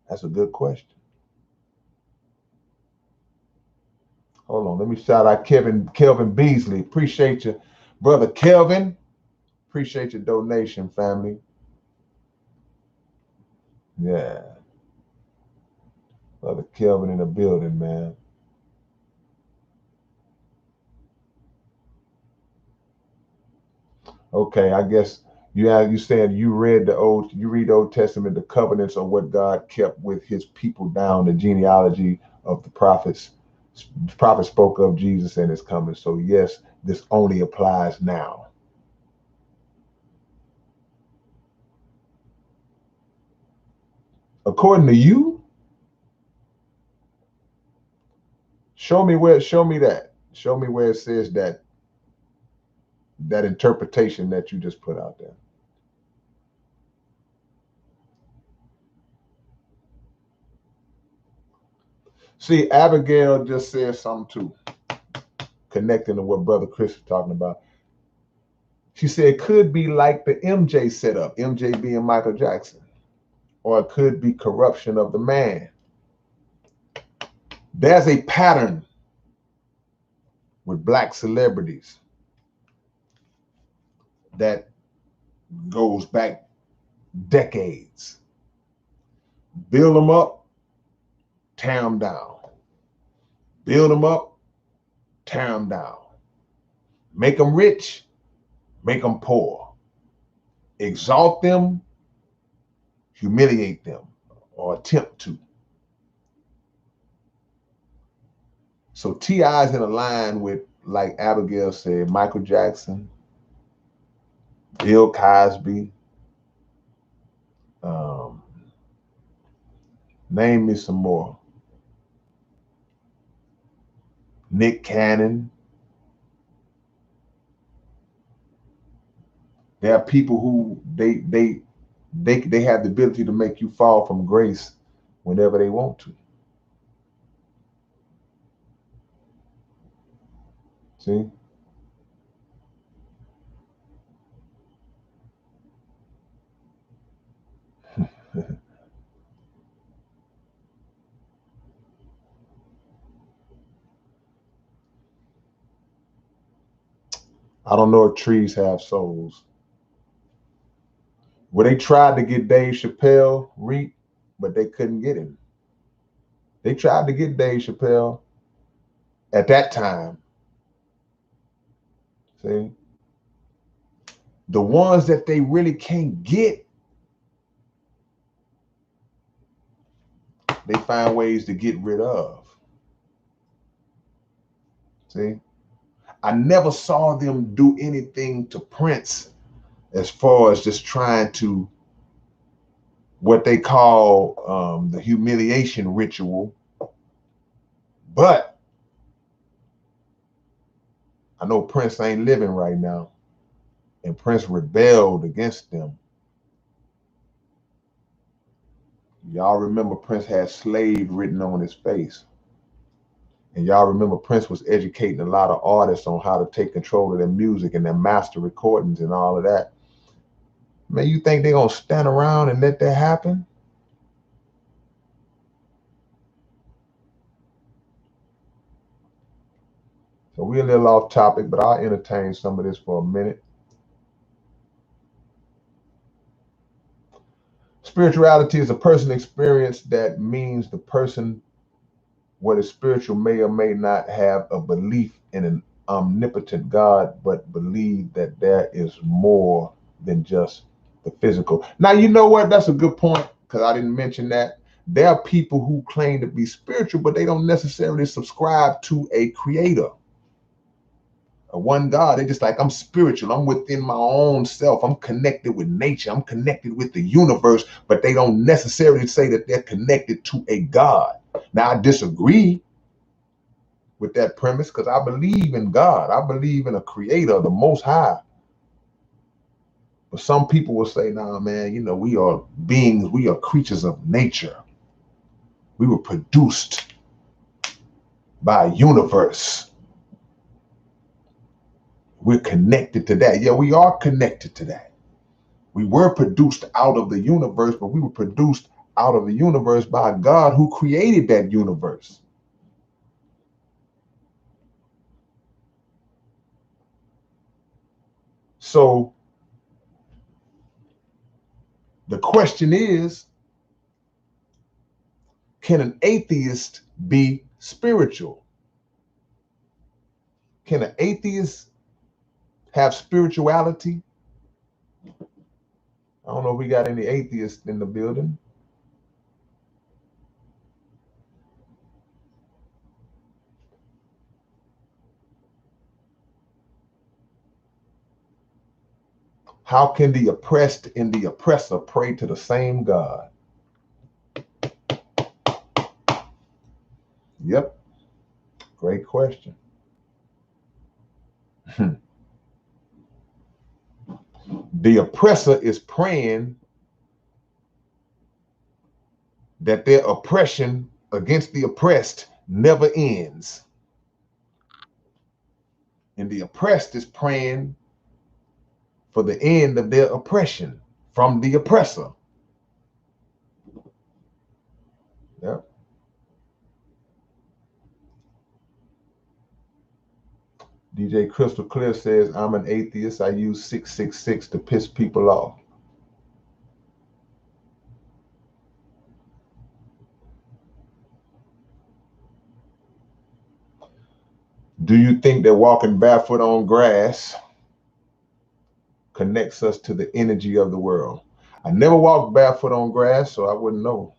A: That's a good question. Hold on, let me shout out Kelvin Beasley. Appreciate you, brother Kelvin. Appreciate your donation, family. Yeah. Brother Kelvin in the building, man. Okay, I guess you said you read the Old Testament, the covenants are what God kept with his people down, the genealogy of the prophets. The prophet spoke of Jesus and his coming. So yes, this only applies now. According to you, show me that. Show me where it says that interpretation that you just put out there. See, Abigail just said something too, connecting to what Brother Chris is talking about. She said it could be like the MJ setup, MJ being Michael Jackson, or it could be corruption of the man. There's a pattern with black celebrities that goes back decades. Build them up, tear them down. Build them up, tear them down. Make them rich, make them poor. Exalt them, humiliate them, or attempt to. So T.I. is in a line with, like Abigail said, Michael Jackson, Bill Cosby, um, name me some more. Nick Cannon. There are people who they have the ability to make you fall from grace whenever they want to. See? I don't know if trees have souls. Well, they tried to get Dave Chappelle, but they couldn't get him. They tried to get Dave Chappelle, at that time. See, the ones that they really can't get, they find ways to get rid of. See, I never saw them do anything to Prince as far as just trying to what they call the humiliation ritual. But I know Prince ain't living right now, and Prince rebelled against them. Y'all remember Prince had slave written on his face. And y'all remember Prince was educating a lot of artists on how to take control of their music and their master recordings and all of that. Man, you think they're going to stand around and let that happen? So we're a little off topic, but I'll entertain some of this for a minute. Spirituality is a personal experience that means the person, what is spiritual, may or may not have a belief in an omnipotent God, but believe that there is more than just the physical. Now, you know what? That's a good point, because I didn't mention that. There are people who claim to be spiritual, but they don't necessarily subscribe to a creator, a one God. They're just like, I'm spiritual. I'm within my own self. I'm connected with nature. I'm connected with the universe, but they don't necessarily say that they're connected to a God. Now, I disagree with that premise, because I believe in God. I believe in a creator, the Most High. But some people will say, nah, man, you know, we are beings, we are creatures of nature. We were produced by a universe. We're connected to that. Yeah, we are connected to that. We were produced out of the universe, but we were produced out of the universe by God who created that universe. So the question is, can an atheist be spiritual? Can an atheist have spirituality? I don't know if we got any atheists in the building. How can the oppressed and the oppressor pray to the same God? Yep, great question. The oppressor is praying that their oppression against the oppressed never ends. And the oppressed is praying for the end of their oppression from the oppressor. Yep. DJ Crystal Clear says, I'm an atheist. I use 666 to piss people off. Do you think that walking barefoot on grass connects us to the energy of the world? I never walked barefoot on grass, so I wouldn't know.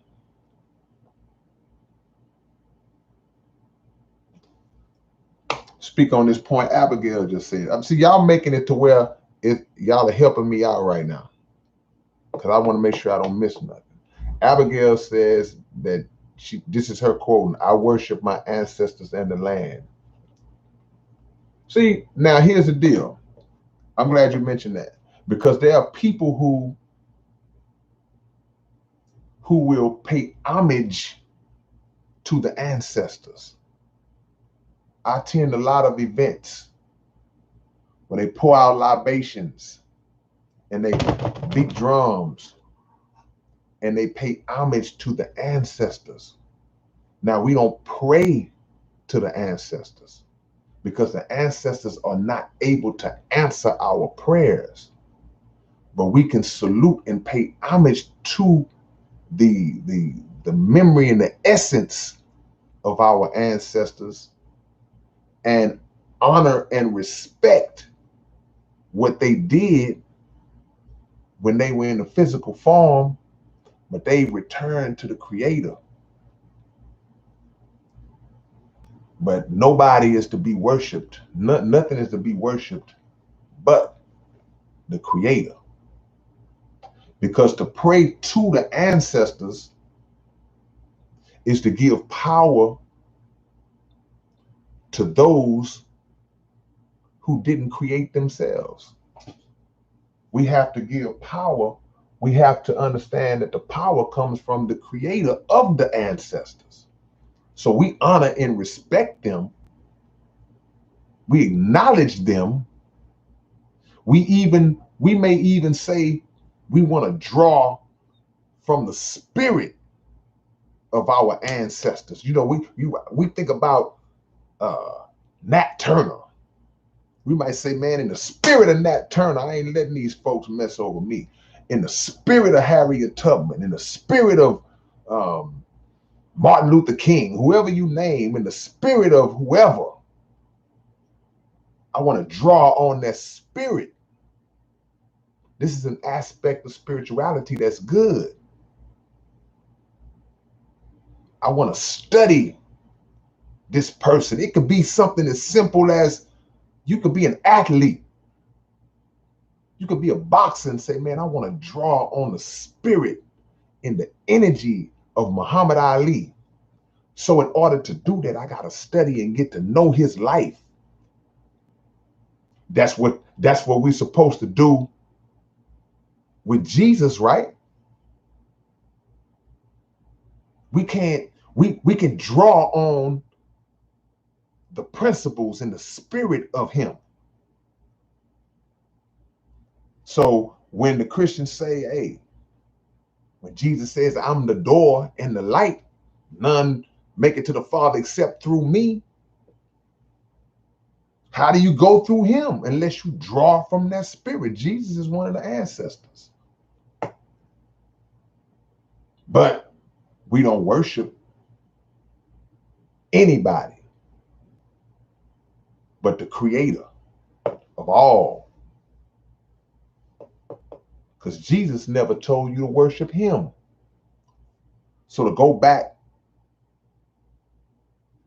A: Speak on this point Abigail just said. See, y'all making it to where y'all are helping me out right now, because I want to make sure I don't miss nothing. Abigail says that this is her quote, I worship my ancestors and the land. See, now here's the deal. I'm glad you mentioned that, because there are people who will pay homage to the ancestors. I attend a lot of events where they pour out libations and they beat drums and they pay homage to the ancestors. Now, we don't pray to the ancestors because the ancestors are not able to answer our prayers, but we can salute and pay homage to the memory and the essence of our ancestors and honor and respect what they did when they were in the physical form, but they returned to the Creator. But nobody is to be worshipped. Nothing is to be worshipped but the Creator. Because to pray to the ancestors is to give power to those who didn't create themselves. We have to give power. We have to understand that the power comes from the Creator of the ancestors. So we honor and respect them. We acknowledge them. We may even say we want to draw from the spirit of our ancestors. You know, we think about Nat Turner. We might say, man, in the spirit of Nat Turner, I ain't letting these folks mess over me. In the spirit of Harriet Tubman, in the spirit of Martin Luther King, whoever you name, in the spirit of whoever, I want to draw on that spirit. This is an aspect of spirituality that's good. I want to study this person. It could be something as simple as you could be an athlete. You could be a boxer and say, man, I want to draw on the spirit and the energy of Muhammad Ali. So in order to do that, I got to study and get to know his life. That's what we're supposed to do with Jesus, right? We can draw on the principles and the spirit of him. So when the Christians say, hey, when Jesus says, I'm the door and the light, none make it to the Father except through me. How do you go through him unless you draw from that spirit? Jesus is one of the ancestors. But we don't worship anybody but the Creator of all. Because Jesus never told you to worship him. So to go back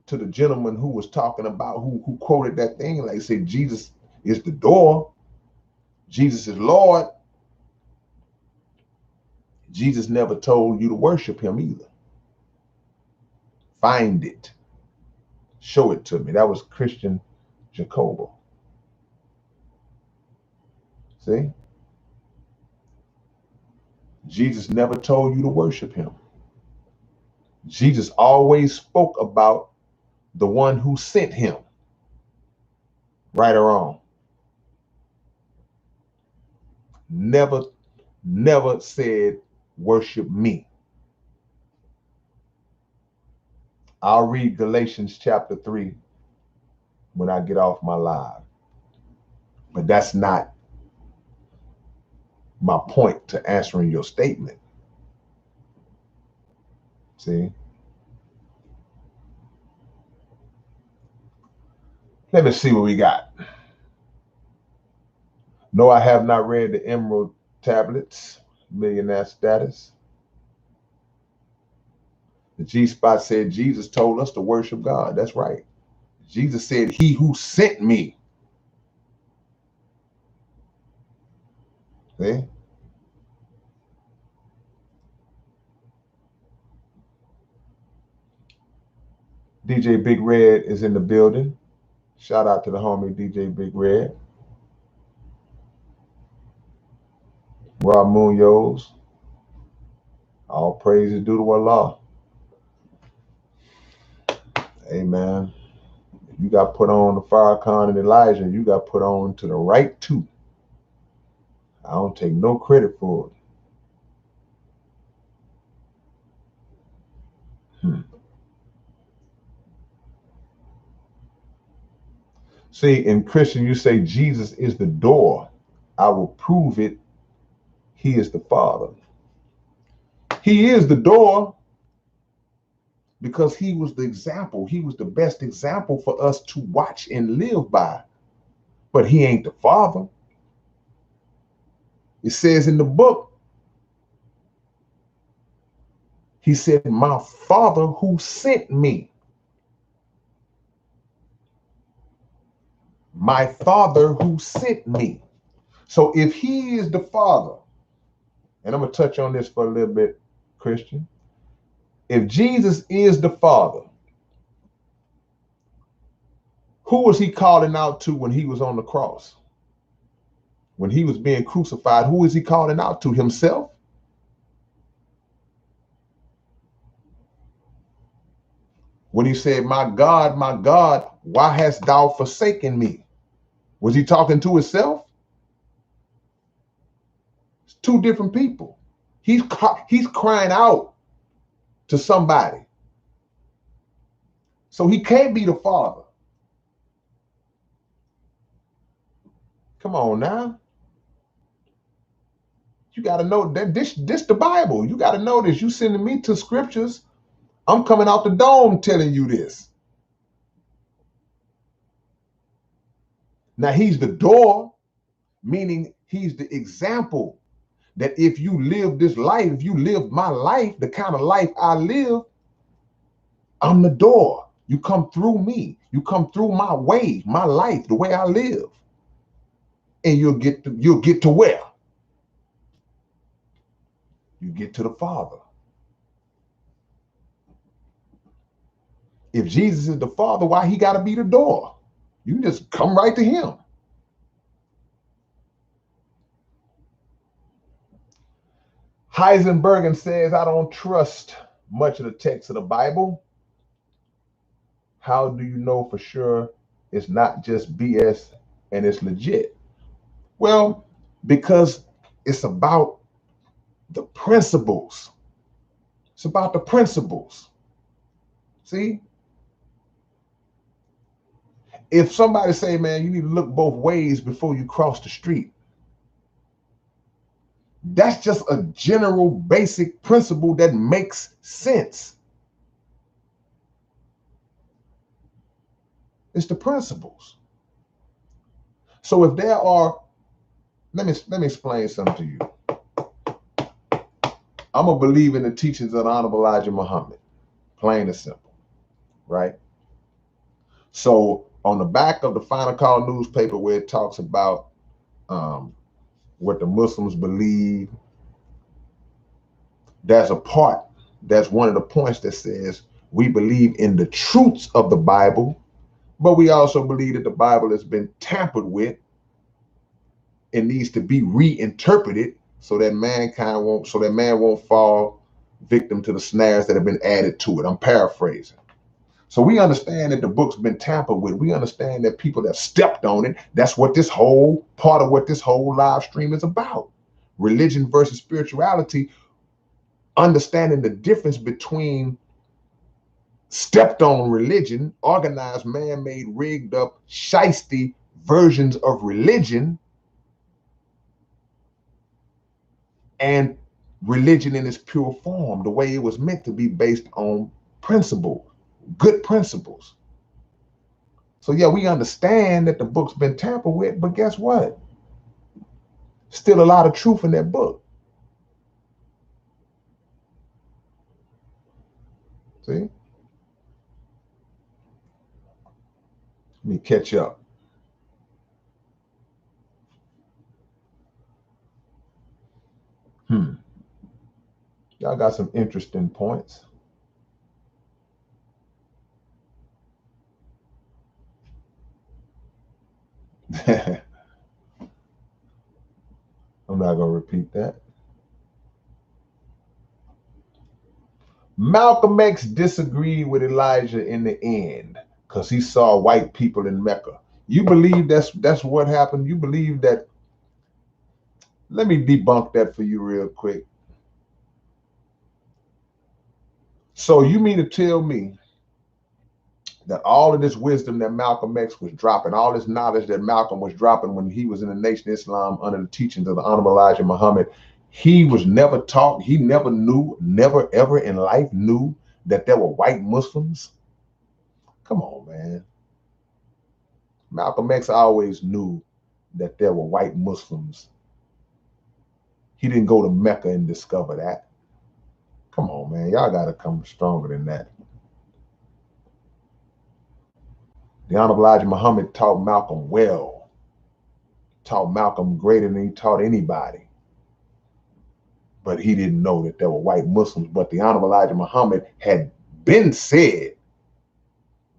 A: to the gentleman who was talking about, who quoted that thing, like say Jesus is the door, Jesus is Lord. Jesus never told you to worship him either. Find it. Show it to me. That was Christian Jacobo. See? Jesus never told you to worship him. Jesus always spoke about the one who sent him. Right or wrong. Never said worship me. I'll read Galatians chapter 3 when I get off my live. But that's not my point to answering your statement. See? Let me see what we got. No, I have not read the Emerald Tablets, Millionaire Status. The G-Spot said Jesus told us to worship God. That's right. Jesus said, he who sent me. See? DJ Big Red is in the building. Shout out to the homie DJ Big Red. Rob Munoz. All praises due to Allah. Amen. If you got put on the Farrakhan and Elijah, you got put on to the right too. I don't take no credit for it. See, in Christian, you say Jesus is the door. I will prove it. He is the Father. He is the door. because he was the example. He was the best example for us to watch and live by. But he ain't the Father. It says in the book, he said, my Father who sent me. My Father who sent me. So if he is the Father, and I'm going to touch on this for a little bit, Christian. If Jesus is the Father, who was he calling out to when he was on the cross? When he was being crucified, who is he calling out to? Himself? When he said, my God, why hast thou forsaken me? Was he talking to himself? It's two different people. He's crying out to somebody. So he can't be the Father. Come on now. You got to know that this the Bible. You got to know this. You sending me to scriptures. I'm coming out the dome telling you this. Now he's the door, meaning he's the example that if you live this life, if you live my life, the kind of life I live, I'm the door. You come through me. You come through my way, my life, the way I live. And you'll get to where? You get to the Father. If Jesus is the Father, why he got to be the door? You can just come right to him. Heisenberg says, I don't trust much of the text of the Bible. How do you know for sure it's not just BS and it's legit? Well, because it's about the principles. It's about the principles. See? If somebody say, man, you need to look both ways before you cross the street, that's just a general basic principle that makes sense. It's the principles. So if there are, let me explain something to you. I'm a believer in the teachings of the Honorable Elijah Muhammad, plain and simple, right? So on the back of the Final Call newspaper, where it talks about what the Muslims believe, there's a part, that's one of the points that says we believe in the truths of the Bible, but we also believe that the Bible has been tampered with and needs to be reinterpreted so that man won't fall victim to the snares that have been added to it. I'm paraphrasing. So we understand that the book's been tampered with. We understand that people have stepped on it. That's what this whole part of what this whole live stream is about. Religion versus spirituality, understanding the difference between stepped on religion, organized, man-made, rigged up, shiesty versions of religion, and religion in its pure form, the way it was meant to be, based on principle, good principles. So yeah, we understand that the book's been tampered with, but guess what? Still a lot of truth in that book. See? Let me catch up. Y'all got some interesting points. I'm not going to repeat that. Malcolm X disagreed with Elijah in the end because he saw white people in Mecca. You believe that's what happened? You believe that? Let me debunk that for you real quick. So you mean to tell me that all of this wisdom that Malcolm X was dropping, all this knowledge that Malcolm was dropping when he was in the Nation of Islam under the teachings of the Honorable Elijah Muhammad, he was never taught, he never knew, never ever in life knew that there were white Muslims? Come on, man. Malcolm X always knew that there were white Muslims. He didn't go to Mecca and discover that. Come on, man. Y'all got to come stronger than that. The Honorable Elijah Muhammad taught Malcolm well, taught Malcolm greater than he taught anybody. But he didn't know that there were white Muslims. But the Honorable Elijah Muhammad had been said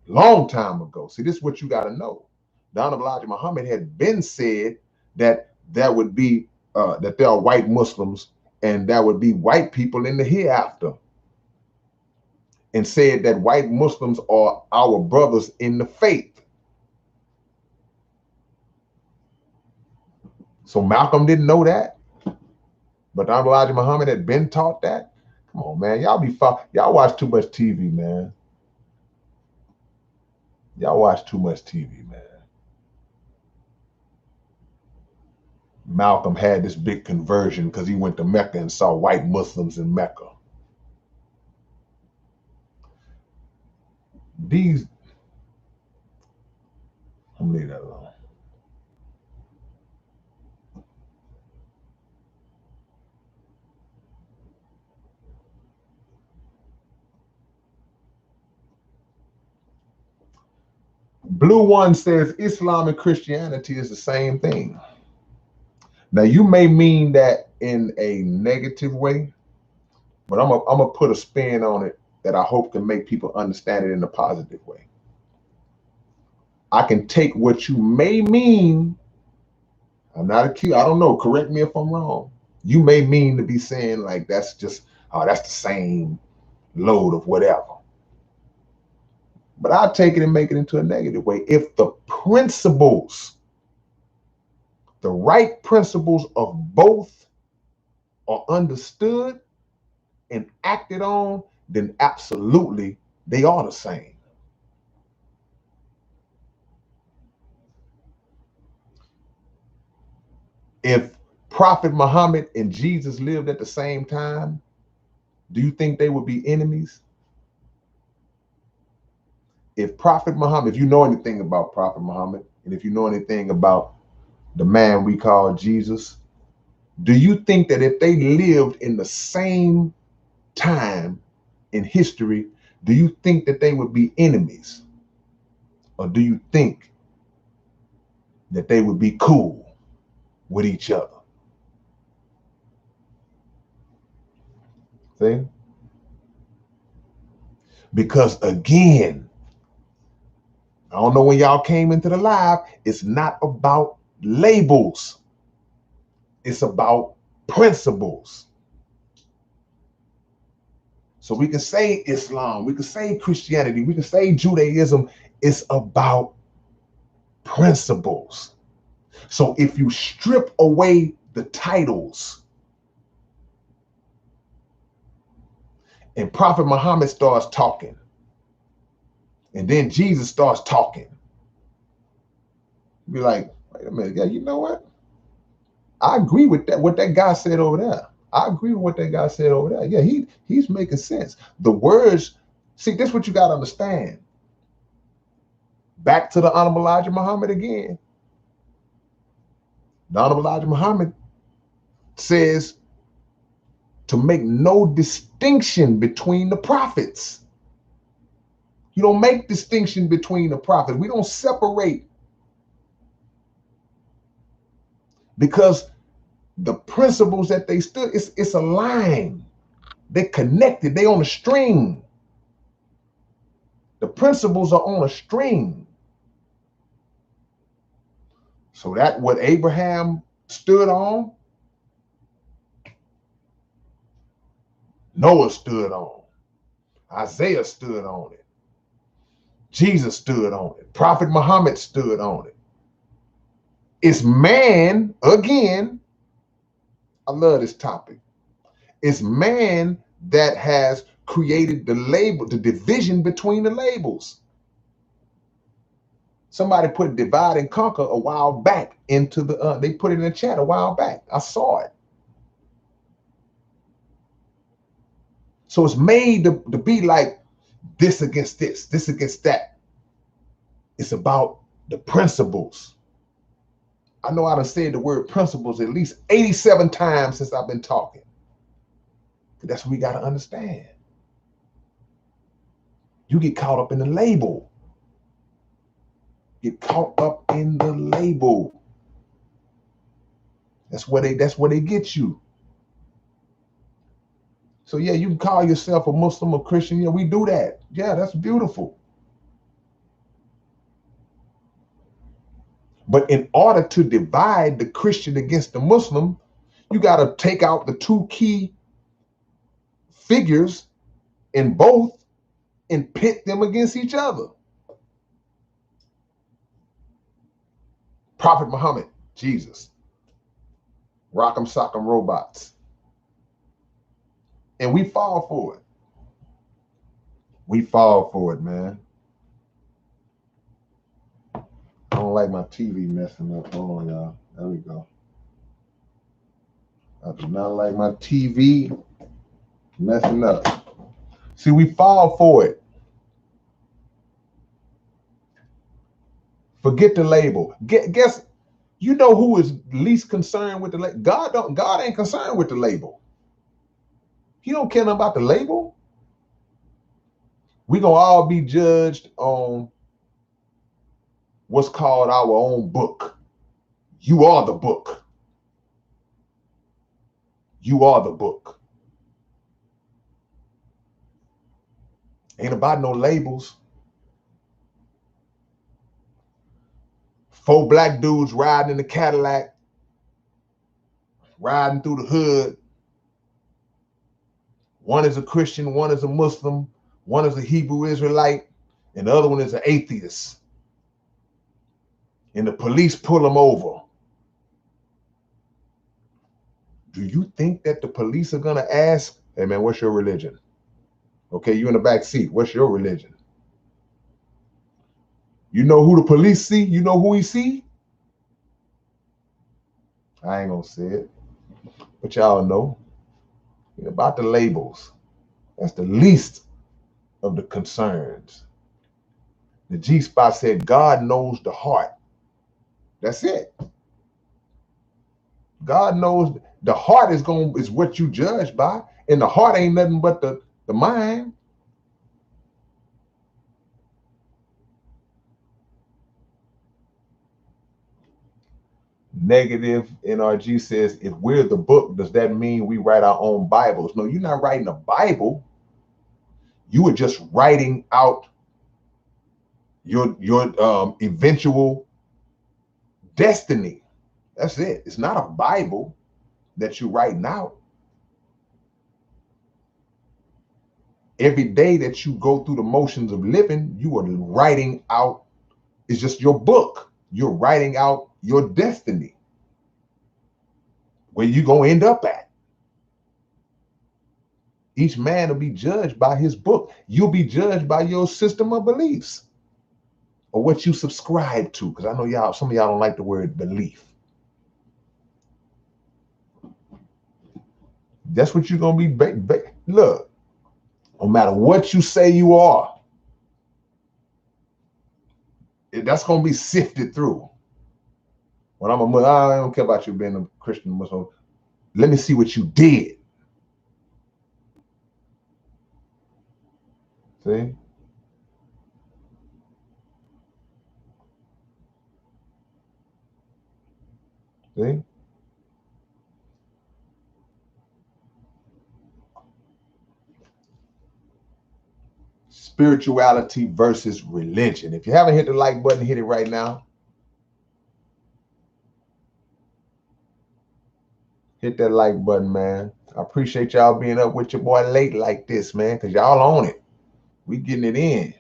A: long time ago. See, this is what you got to know. The Honorable Elijah Muhammad had been said that there would be, that there are white Muslims and there would be white people in the hereafter. And said that white Muslims are our brothers in the faith. So Malcolm didn't know that. But the Honorable Elijah Muhammad had been taught that. Come on, man. Y'all watch too much TV, man. Y'all watch too much TV, man. Malcolm had this big conversion because he went to Mecca and saw white Muslims in Mecca. I'm gonna leave that alone. Blue One says Islam and Christianity is the same thing. Now you may mean that in a negative way, but I'm gonna put a spin on it that I hope can make people understand it in a positive way. I can take what you may mean. I'm not accused. I don't know. Correct me if I'm wrong. You may mean to be saying like that's just, oh, that's the same load of whatever. But I'll take it and make it into a negative way. If the principles, the right principles of both are understood and acted on, then absolutely they are the same. If Prophet Muhammad and Jesus lived at the same time, do you think they would be enemies? If Prophet Muhammad, if you know anything about Prophet Muhammad, and if you know anything about the man we call Jesus, do you think that if they lived in the same time in history, do you think that they would be enemies? Or do you think that they would be cool with each other? See? Because again, I don't know when y'all came into the live, it's not about labels. It's about principles. So we can say Islam, we can say Christianity, we can say Judaism. It's about principles. So if you strip away the titles and Prophet Muhammad starts talking, and then Jesus starts talking, be like, wait a minute, yeah, you know what? I agree with that, what that guy said over there. I agree with what that guy said over there. Yeah, he's making sense. The words, see, this is what you got to understand. Back to the Honorable Elijah Muhammad again. The Honorable Elijah Muhammad says to make no distinction between the prophets. You don't make distinction between the prophets. We don't separate, because the principles that they stood, it's a line. They're connected. They on a string. The principles are on a string. So that what Abraham stood on, Noah stood on, Isaiah stood on it, Jesus stood on it, Prophet Muhammad stood on it. It's man, again, I love this topic. It's man that has created the label, the division between the labels. Somebody put divide and conquer a while back into the, they put it in the chat a while back. I saw it. So it's made to be like this against this against that. It's about the principles. I know I've said the word principles at least 87 times since I've been talking. That's what we got to understand. You get caught up in the label. Get caught up in the label. That's where they get you. So yeah, you can call yourself a Muslim or Christian. Yeah, we do that. Yeah, that's beautiful. But in order to divide the Christian against the Muslim, you got to take out the two key figures in both and pit them against each other. Prophet Muhammad, Jesus, Rock'em Sock'em Robots. And we fall for it. We fall for it, man. I don't like my TV messing up. Hold on, y'all. There we go. I do not like my TV messing up. See, we fall for it. Forget the label. Guess you know who is least concerned with the label? God ain't concerned with the label. He don't care about the label. We gonna all be judged on what's called our own book. You are the book. You are the book. Ain't about no labels. 4 black dudes riding in a Cadillac, riding through the hood. One is a Christian, one is a Muslim, one is a Hebrew Israelite, and the other one is an atheist. And the police pull them over. Do you think that the police are gonna ask, hey man, what's your religion? Okay, you in the back seat, what's your religion? You know who the police see? You know who he see? I ain't gonna say it, but y'all know. About the labels. That's the least of the concerns. The G-Spot said, God knows the heart. That's it. God knows the heart is what you judge by, and the heart ain't nothing but the mind. Negative NRG says, if we're the book, does that mean we write our own Bibles? No, you're not writing a Bible. You are just writing out your eventual destiny. That's it. It's not a Bible that you're writing out. Every day that you go through the motions of living, you are writing out. It's just your book. You're writing out your destiny, where you gonna end up at. Each man will be judged by his book. You'll be judged by your system of beliefs or what you subscribe to. Because I know some of y'all don't like the word belief. That's what you're gonna be. Look, no matter what you say you are, that's gonna be sifted through. When I'm a Muslim, I don't care about you being a Christian Muslim. Let me see what you did. See? See? Spirituality versus religion. If you haven't hit the like button, hit it right now. Hit that like button, man. I appreciate y'all being up with your boy late like this, man, because y'all on it. We getting it in.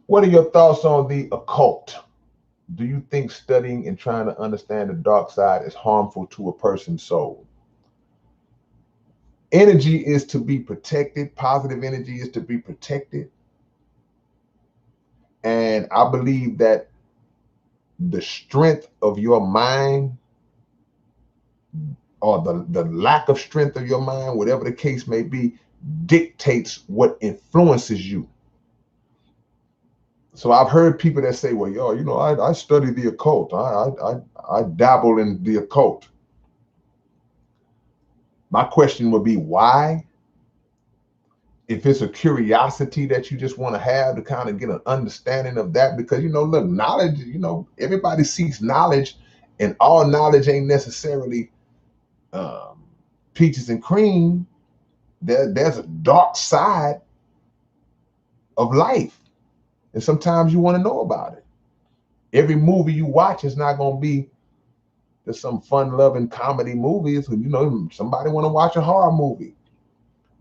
A: What are your thoughts on the occult? Do you think studying and trying to understand the dark side is harmful to a person's soul? Energy is to be protected. Positive energy is to be protected. And I believe that the strength of your mind or the lack of strength of your mind, whatever the case may be, dictates what influences you. So I've heard people that say, well, yo, I study the occult. I dabble in the occult. My question would be, why? If it's a curiosity that you just want to have to kind of get an understanding of that, because, look, knowledge, everybody seeks knowledge, and all knowledge ain't necessarily um, peaches and cream. There's a dark side of life, and sometimes you want to know about it. Every movie you watch is not going to be just some fun-loving comedy movies. Somebody want to watch a horror movie,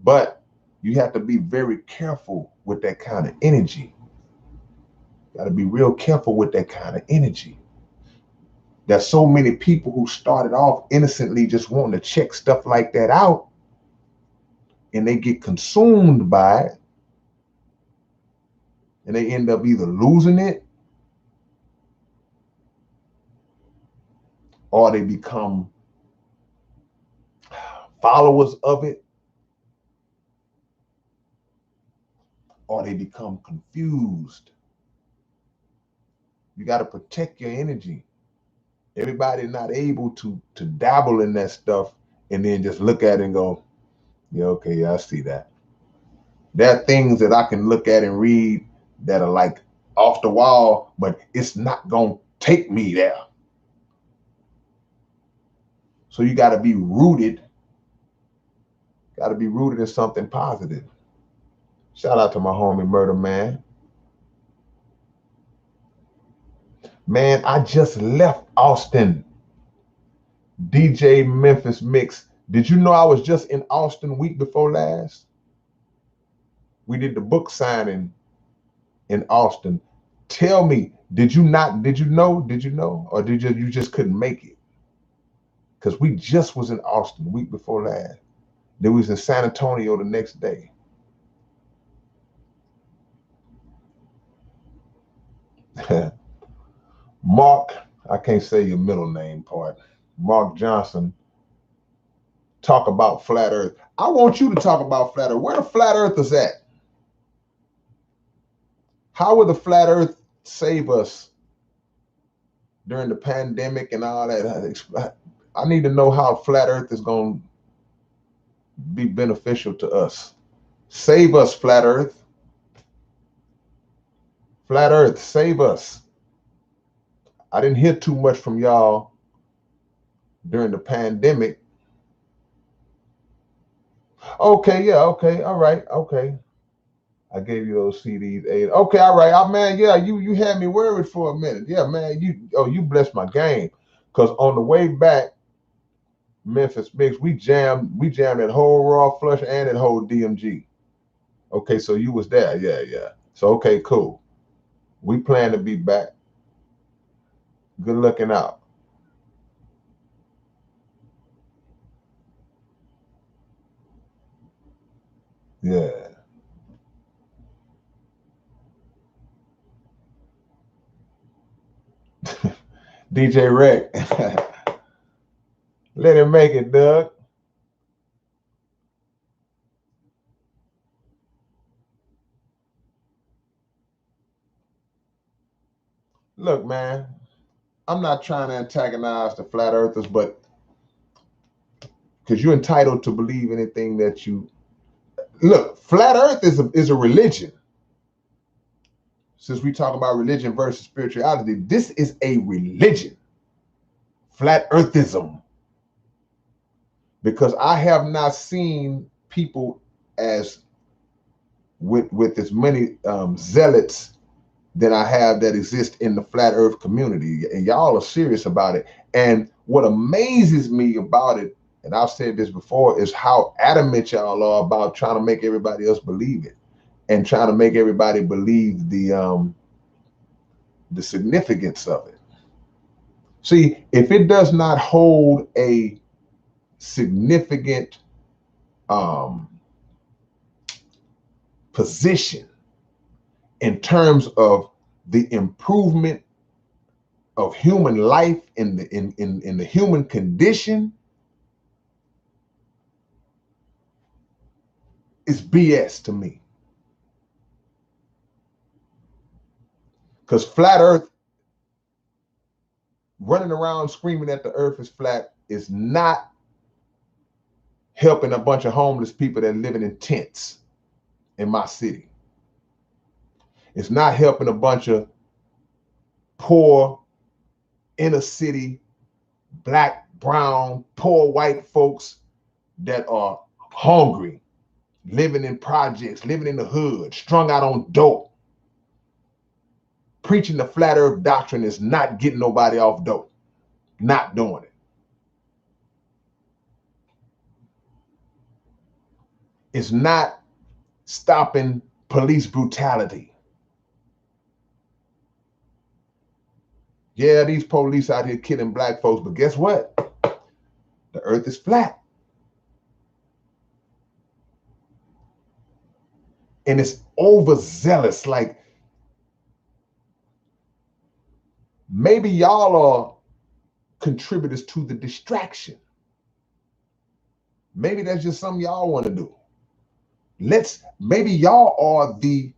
A: but you have to be very careful with that kind of energy. Got to be real careful with that kind of energy. There's so many people who started off innocently just wanting to check stuff like that out, and they get consumed by it, and they end up either losing it, or they become followers of it, or they become confused. You got to protect your energy. Everybody's not able to dabble in that stuff and then just look at it and go, yeah, okay, yeah, I see that. There are things that I can look at and read that are like off the wall, but it's not going to take me there. So you got to be rooted. Got to be rooted in something positive. Shout out to my homie Murder Man. Man, I just left Austin. DJ Memphis Mix. Did you know I was just in Austin week before last? We did the book signing in Austin. Tell me, did you know, or you just couldn't make it? Because we just was in Austin week before last. Then we was in San Antonio the next day. Mark, I can't say your middle name part. Mark Johnson, talk about flat earth. I want you to talk about flat earth. Where the flat earthers at? How will the flat earth save us during the pandemic and all that? I need to know how flat earth is going to be beneficial to us. Save us, flat earth. Flat earth, save us. I didn't hear too much from y'all during the pandemic. Okay, yeah, okay, all right, okay. I gave you those CDs. Okay, all right, man. Yeah, you had me worried for a minute. Yeah, man. You blessed my game, because on the way back, Memphis Mix, we jammed that whole Raw Flush and that whole DMG. Okay, so you was there. Yeah. So okay, cool. We plan to be back. Good looking out. Yeah. DJ Rec. Let him make it, Doug. Look, man, I'm not trying to antagonize the flat earthers, but because you're entitled to believe anything that you look. Flat earth is a religion. Since we talk about religion versus spirituality, this is a religion. Flat earthism. Because I have not seen people as with as many zealots that I have that exist in the flat earth community, and y'all are serious about it. And what amazes me about it, and I've said this before, is how adamant y'all are about trying to make everybody else believe it, and trying to make everybody believe the significance of it. See, if it does not hold a significant position in terms of the improvement of human life in the human condition, is BS to me. Because flat earth, running around screaming that the earth is flat, is not helping a bunch of homeless people that are living in tents in my city. It's not helping a bunch of poor inner city, black, brown, poor white folks that are hungry, living in projects, living in the hood, strung out on dope. Preaching the flat earth doctrine is not getting nobody off dope. Not doing it. It's not stopping police brutality. Yeah, these police out here killing black folks, but guess what? The earth is flat. And it's overzealous. Like, maybe y'all are contributors to the distraction. Maybe that's just something y'all want to do. Maybe y'all are the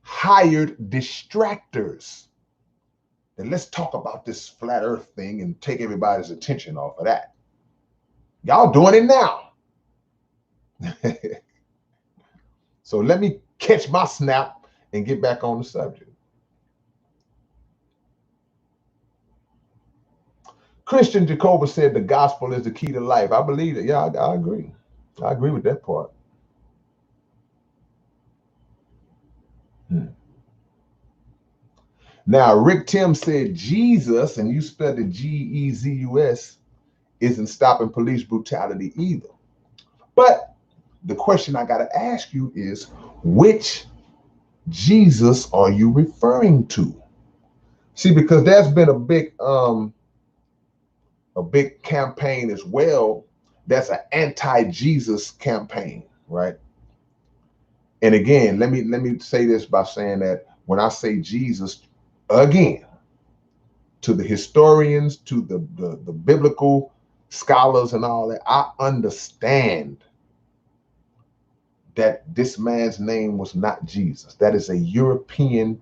A: hired distractors. And let's talk about this flat earth thing and take everybody's attention off of that. Y'all doing it now. So let me catch my snap and get back on the subject. Christian Jacoba said the gospel is the key to life. I believe it. Yeah, I agree. I agree with that part. Now, Rick Tim said Jesus, and you spelled it Gezus, isn't stopping police brutality either. But the question I got to ask you is, which Jesus are you referring to? See, because there's been a big campaign as well. That's an anti-Jesus campaign, right? And again, let me say this by saying that when I say Jesus, again, to the historians, to the biblical scholars and all that, I understand that this man's name was not Jesus. That is a European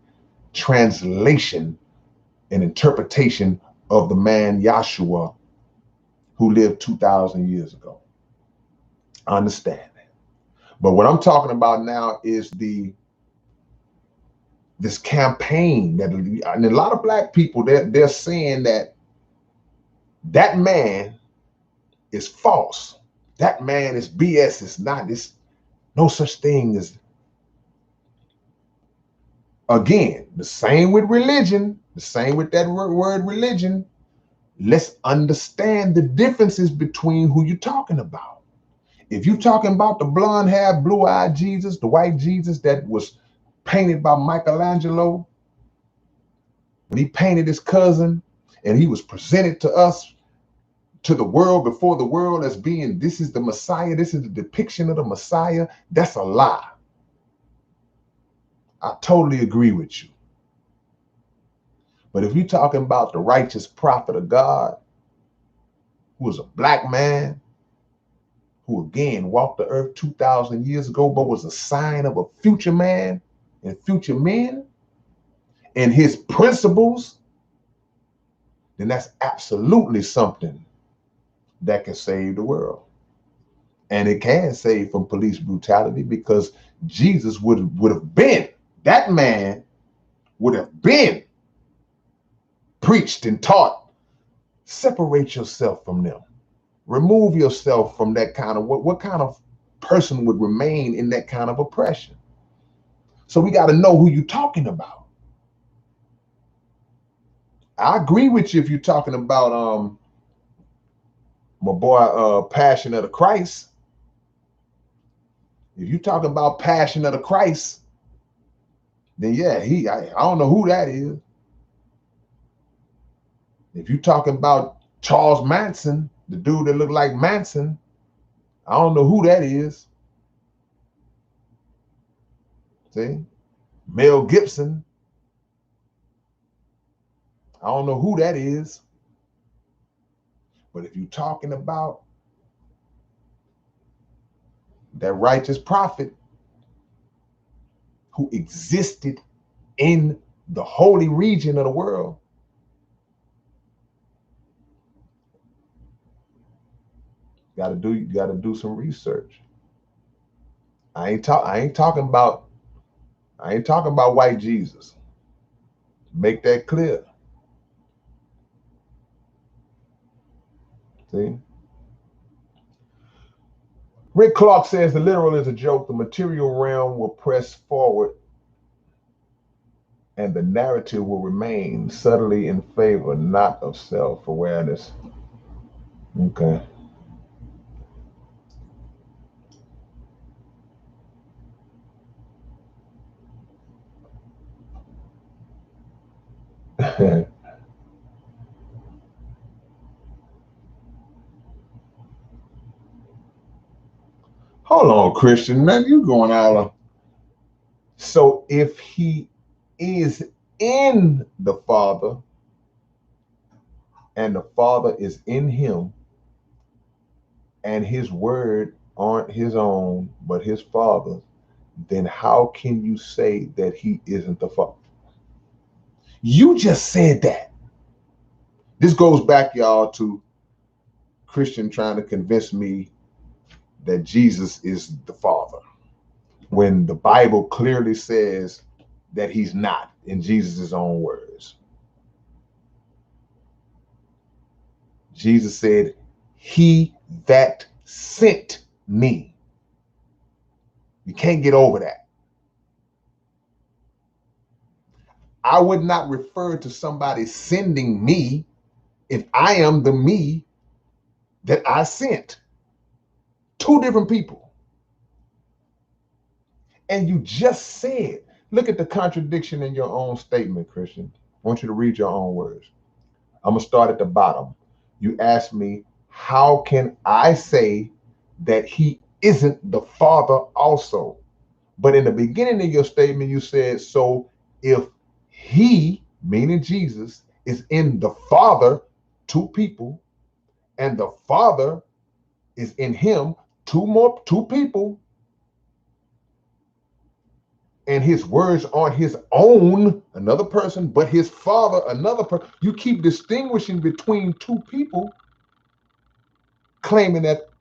A: translation and interpretation of the man Yahshua who lived 2,000 years ago. I understand that. But what I'm talking about now is this campaign that, and a lot of black people, they're saying that man is false. That man is BS. It's no such thing as, again, the same with religion, the same with that word religion. Let's understand the differences between who you're talking about. If you're talking about the blonde hair, blue-eyed Jesus, the white Jesus that was painted by Michelangelo, when he painted his cousin and he was presented to us, to the world, before the world, as being, this is the Messiah, this is the depiction of the Messiah, that's a lie. I totally agree with you. But if you're talking about the righteous prophet of God, who was a black man, who again walked the earth 2,000 years ago, but was a sign of a future man and future men, and his principles, then that's absolutely something that can save the world. And it can save from police brutality, because Jesus would have been, that man would have been preached and taught, separate yourself from them. Remove yourself from that kind of, what kind of person would remain in that kind of oppression? So we got to know who you're talking about. I agree with you if you're talking about my boy Passion of the Christ. If you're talking about Passion of the Christ, then yeah, I don't know who that is. If you're talking about Charles Manson, the dude that looked like Manson, I don't know who that is. See? Mel Gibson, I don't know who that is. But if you're talking about that righteous prophet who existed in the holy region of the world. You gotta do some research. I ain't talking about white Jesus. Make that clear. See? Rick Clark says the literal is a joke. The material realm will press forward and the narrative will remain subtly in favor, not of self-awareness. Okay. Hold on, Christian, man, you going all of... So if he is in the Father and the Father is in him and his word aren't his own but his Father's, then how can you say that he isn't the Father? You just said that. This goes back, y'all, to Christian trying to convince me that Jesus is the Father, when the Bible clearly says that he's not, in Jesus' own words. Jesus said, he that sent me. You can't get over that. I would not refer to somebody sending me if I am the me that I sent. Two different people. And you just said, look at the contradiction in your own statement, Christian. I want you to read your own words. I'm going to start at the bottom. You asked me, how can I say that he isn't the Father also? But in the beginning of your statement, you said, so if he, meaning Jesus, is in the Father, two people, and the Father is in him, two people, and his words aren't his own, another person, but his Father, another person. You keep distinguishing between two people, claiming that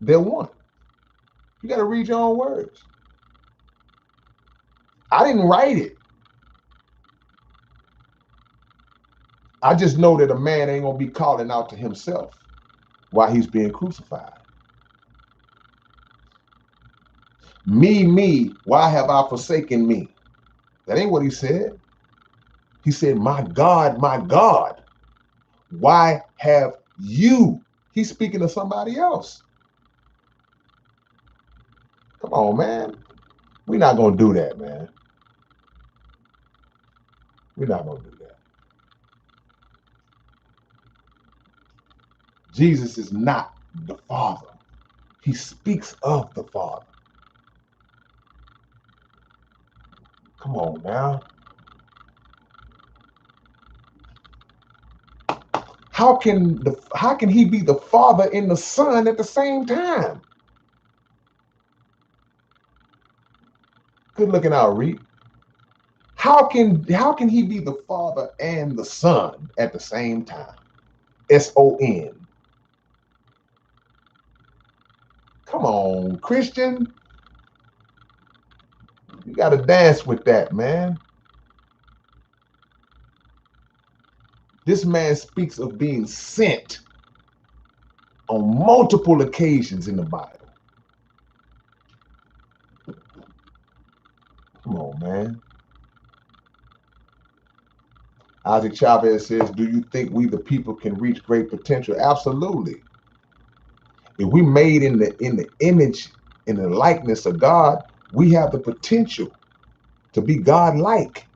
A: they're one. You got to read your own words. I didn't write it. I just know that a man ain't going to be calling out to himself while he's being crucified. Me, why have I forsaken me? That ain't what he said. He said, my God, why have you? He's speaking to somebody else. Come on, man. We're not going to do that, man. We're not going to do that. Jesus is not the Father. He speaks of the Father. Come on now. How can he be the Father and the Son at the same time? Good looking out, Reed. How can he be the Father and the Son at the same time? S-O-N. Come on, Christian. You got to dance with that, man. This man speaks of being sent on multiple occasions in the Bible. Come on, man. Isaac Chavez says, do you think we the people can reach great potential? Absolutely. If we made in the image, in the likeness of God, we have the potential to be God-like.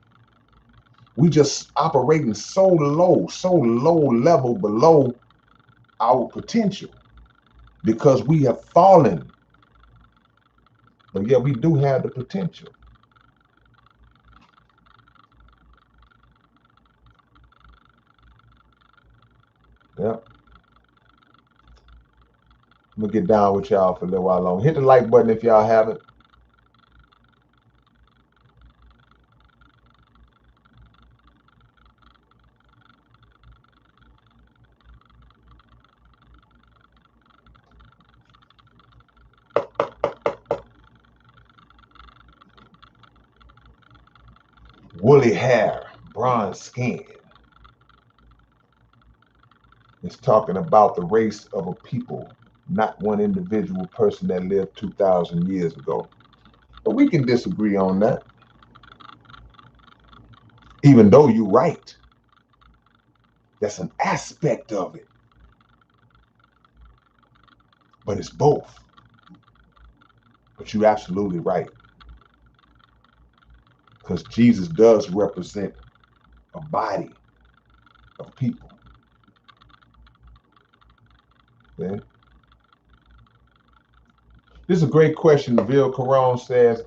A: We just operating so low level below our potential because we have fallen. But yeah, we do have the potential. Yeah. I'm gonna get down with y'all for a little while longer. Hit the like button if y'all haven't. Woolly hair, bronze skin. It's talking about the race of a people, not one individual person that lived 2,000 years ago. But we can disagree on that. Even though you're right, that's an aspect of it. But it's both. But you're absolutely right. Because Jesus does represent a body of people. Okay? This is a great question. Bill Caron says,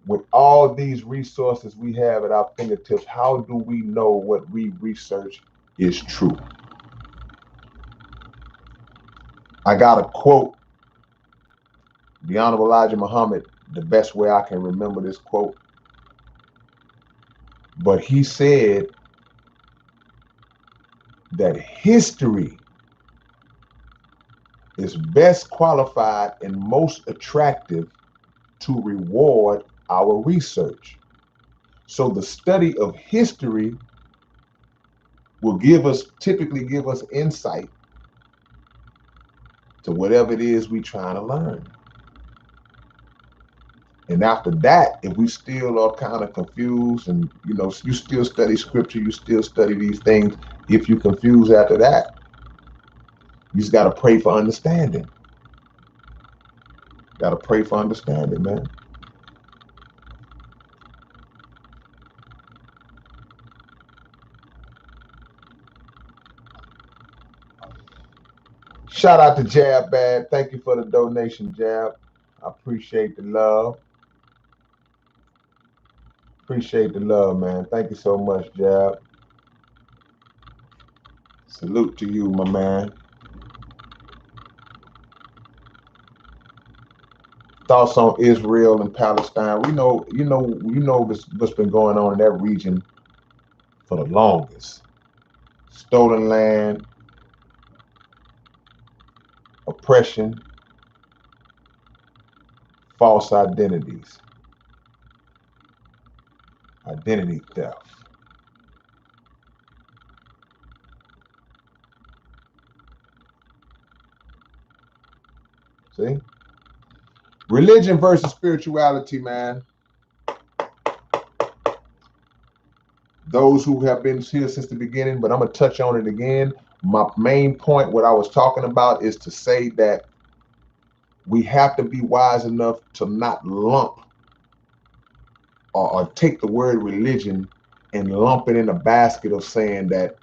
A: with all these resources we have at our fingertips, how do we know what we research is true? I got a quote, the Honorable Elijah Muhammad, the best way I can remember this quote. But he said that history is best qualified and most attractive to reward our research. So the study of history will typically give us insight to whatever it is we're trying to learn. And after that, if we still are kind of confused and, you still study scripture, you still study these things. If you're confused after that, you just got to pray for understanding. Got to pray for understanding, man. Shout out to Jab Bad. Thank you for the donation, Jab. I appreciate the love. Appreciate the love, man. Thank you so much, Jab. Salute to you, my man. Thoughts on Israel and Palestine. We know, what's been going on in that region for the longest. Stolen land, oppression, false identities, identity theft. See? Religion versus spirituality, man. Those who have been here since the beginning, but I'm going to touch on it again. My main point, what I was talking about, is to say that we have to be wise enough to not lump or take the word religion and lump it in a basket of saying that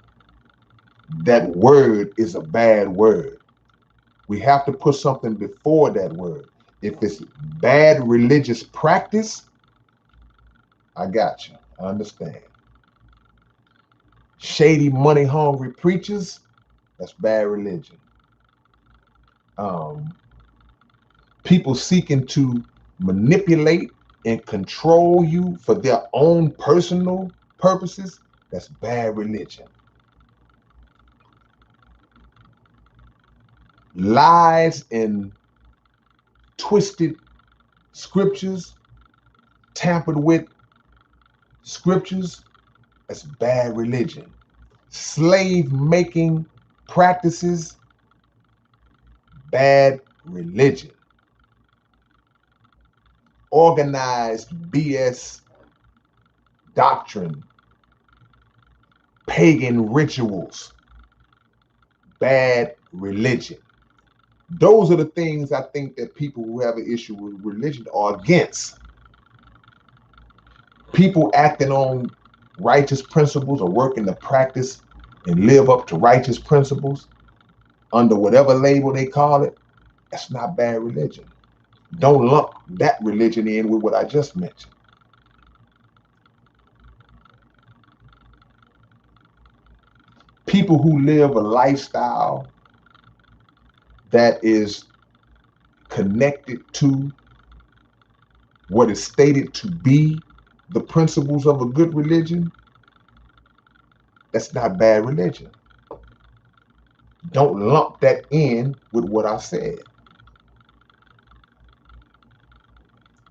A: that word is a bad word. We have to put something before that word. If it's bad religious practice, I got you. I understand. Shady, money hungry preachers, that's bad religion. People seeking to manipulate and control you for their own personal purposes, that's bad religion. Lies and twisted scriptures, tampered with scriptures, that's bad religion. Slave making practices, bad religion. Organized BS doctrine, pagan rituals, bad religion. Those are the things I think that people who have an issue with religion are against. People acting on righteous principles or working to practice and live up to righteous principles under whatever label they call it, that's not bad religion. Don't lump that religion in with what I just mentioned. People who live a lifestyle that is connected to what is stated to be the principles of a good religion, that's not bad religion. Don't lump that in with what I said.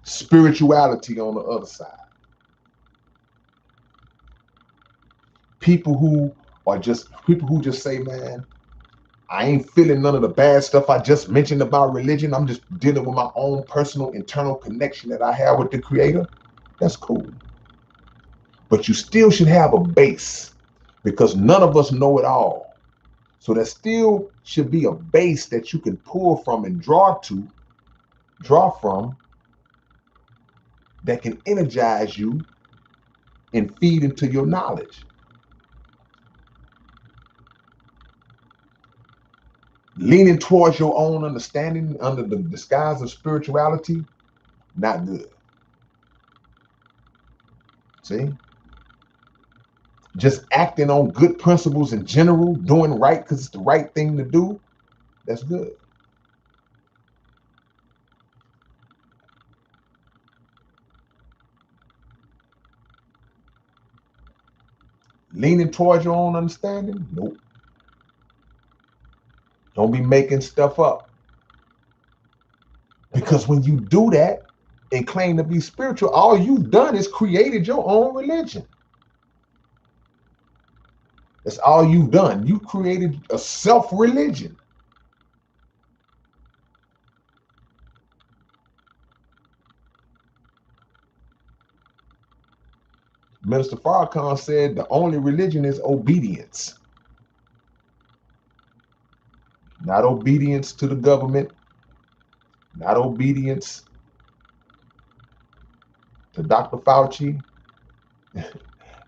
A: Spirituality on the other side. People who just say, man, I ain't feeling none of the bad stuff I just mentioned about religion. I'm just dealing with my own personal internal connection that I have with the Creator. That's cool. But you still should have a base, because none of us know it all. So there still should be a base that you can pull from and draw from, that can energize you and feed into your knowledge. Leaning towards your own understanding under the disguise of spirituality, not good. See? Just acting on good principles in general, doing right because it's the right thing to do, that's good. Leaning towards your own understanding, nope. Don't be making stuff up. Because when you do that and claim to be spiritual, all you've done is created your own religion. That's all you've done. You created a self-religion. Minister Farrakhan said the only religion is obedience. Not obedience to the government, not obedience to Dr. Fauci,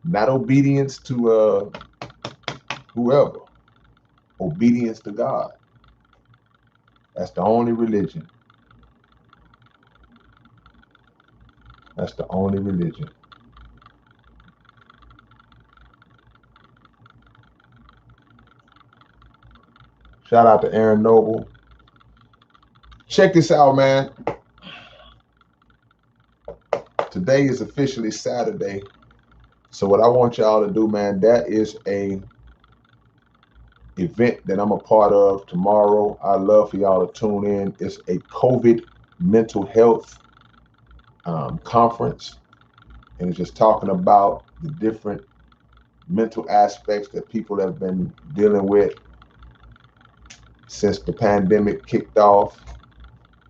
A: not obedience to whoever. Obedience to God. That's the only religion. That's the only religion. Shout out to Aaron Noble. Check this out, man. Today is officially Saturday. So what I want y'all to do, man, that is a event that I'm a part of tomorrow. I'd love for y'all to tune in. It's a COVID mental health conference. And it's just talking about the different mental aspects that people have been dealing with since the pandemic kicked off.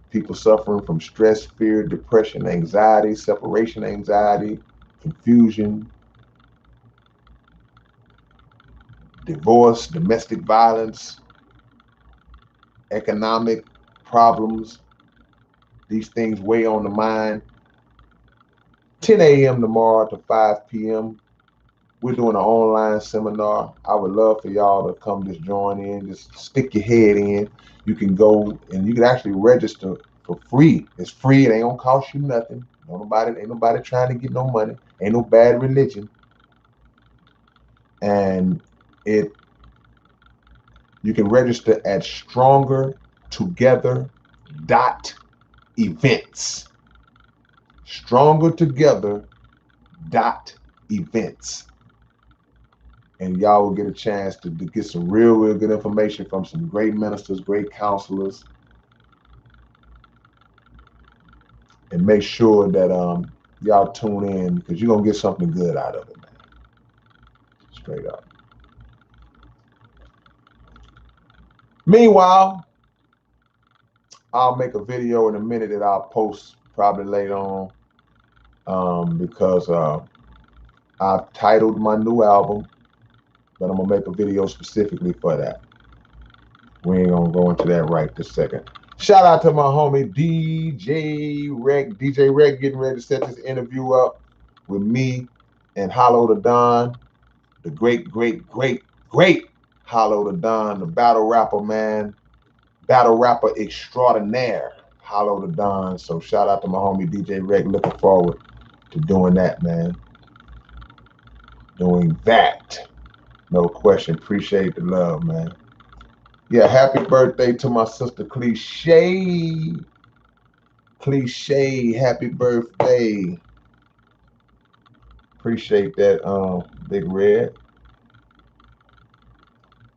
A: People suffering from stress, fear, depression, anxiety, separation anxiety, confusion, divorce, domestic violence, economic problems. These things weigh on the mind. 10 a.m. tomorrow to 5 p.m. We're doing an online seminar. I would love for y'all to come just join in, just stick your head in. You can go and you can actually register for free. It's free. It ain't gonna cost you nothing. Ain't nobody trying to get no money. Ain't no bad religion. And you can register at StrongerTogether.events. StrongerTogether.events. And y'all will get a chance to get some real good information from some great ministers, great counselors. And make sure that y'all tune in, because you're going to get something good out of it, man. Straight up. Meanwhile, I'll make a video in a minute that I'll post probably later on, because I've titled my new album, but I'm going to make a video specifically for that. We ain't going to go into that right this second. Shout out to my homie DJ Rec. DJ Rec getting ready to set this interview up with me and Hollow the Don, the great Hollow the Don, the battle rapper, man. Battle rapper extraordinaire, Hollow the Don. So shout out to my homie DJ Rec. Looking forward to doing that, man. Doing that. No question. Appreciate the love, man. Yeah, happy birthday to my sister Cliche. Cliche, happy birthday. Appreciate that, Big Red.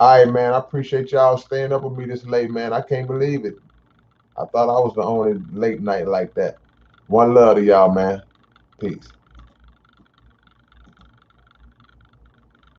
A: All right, man. I appreciate y'all staying up with me this late, man. I can't believe it. I thought I was the only late night like that. One love to y'all, man. Peace.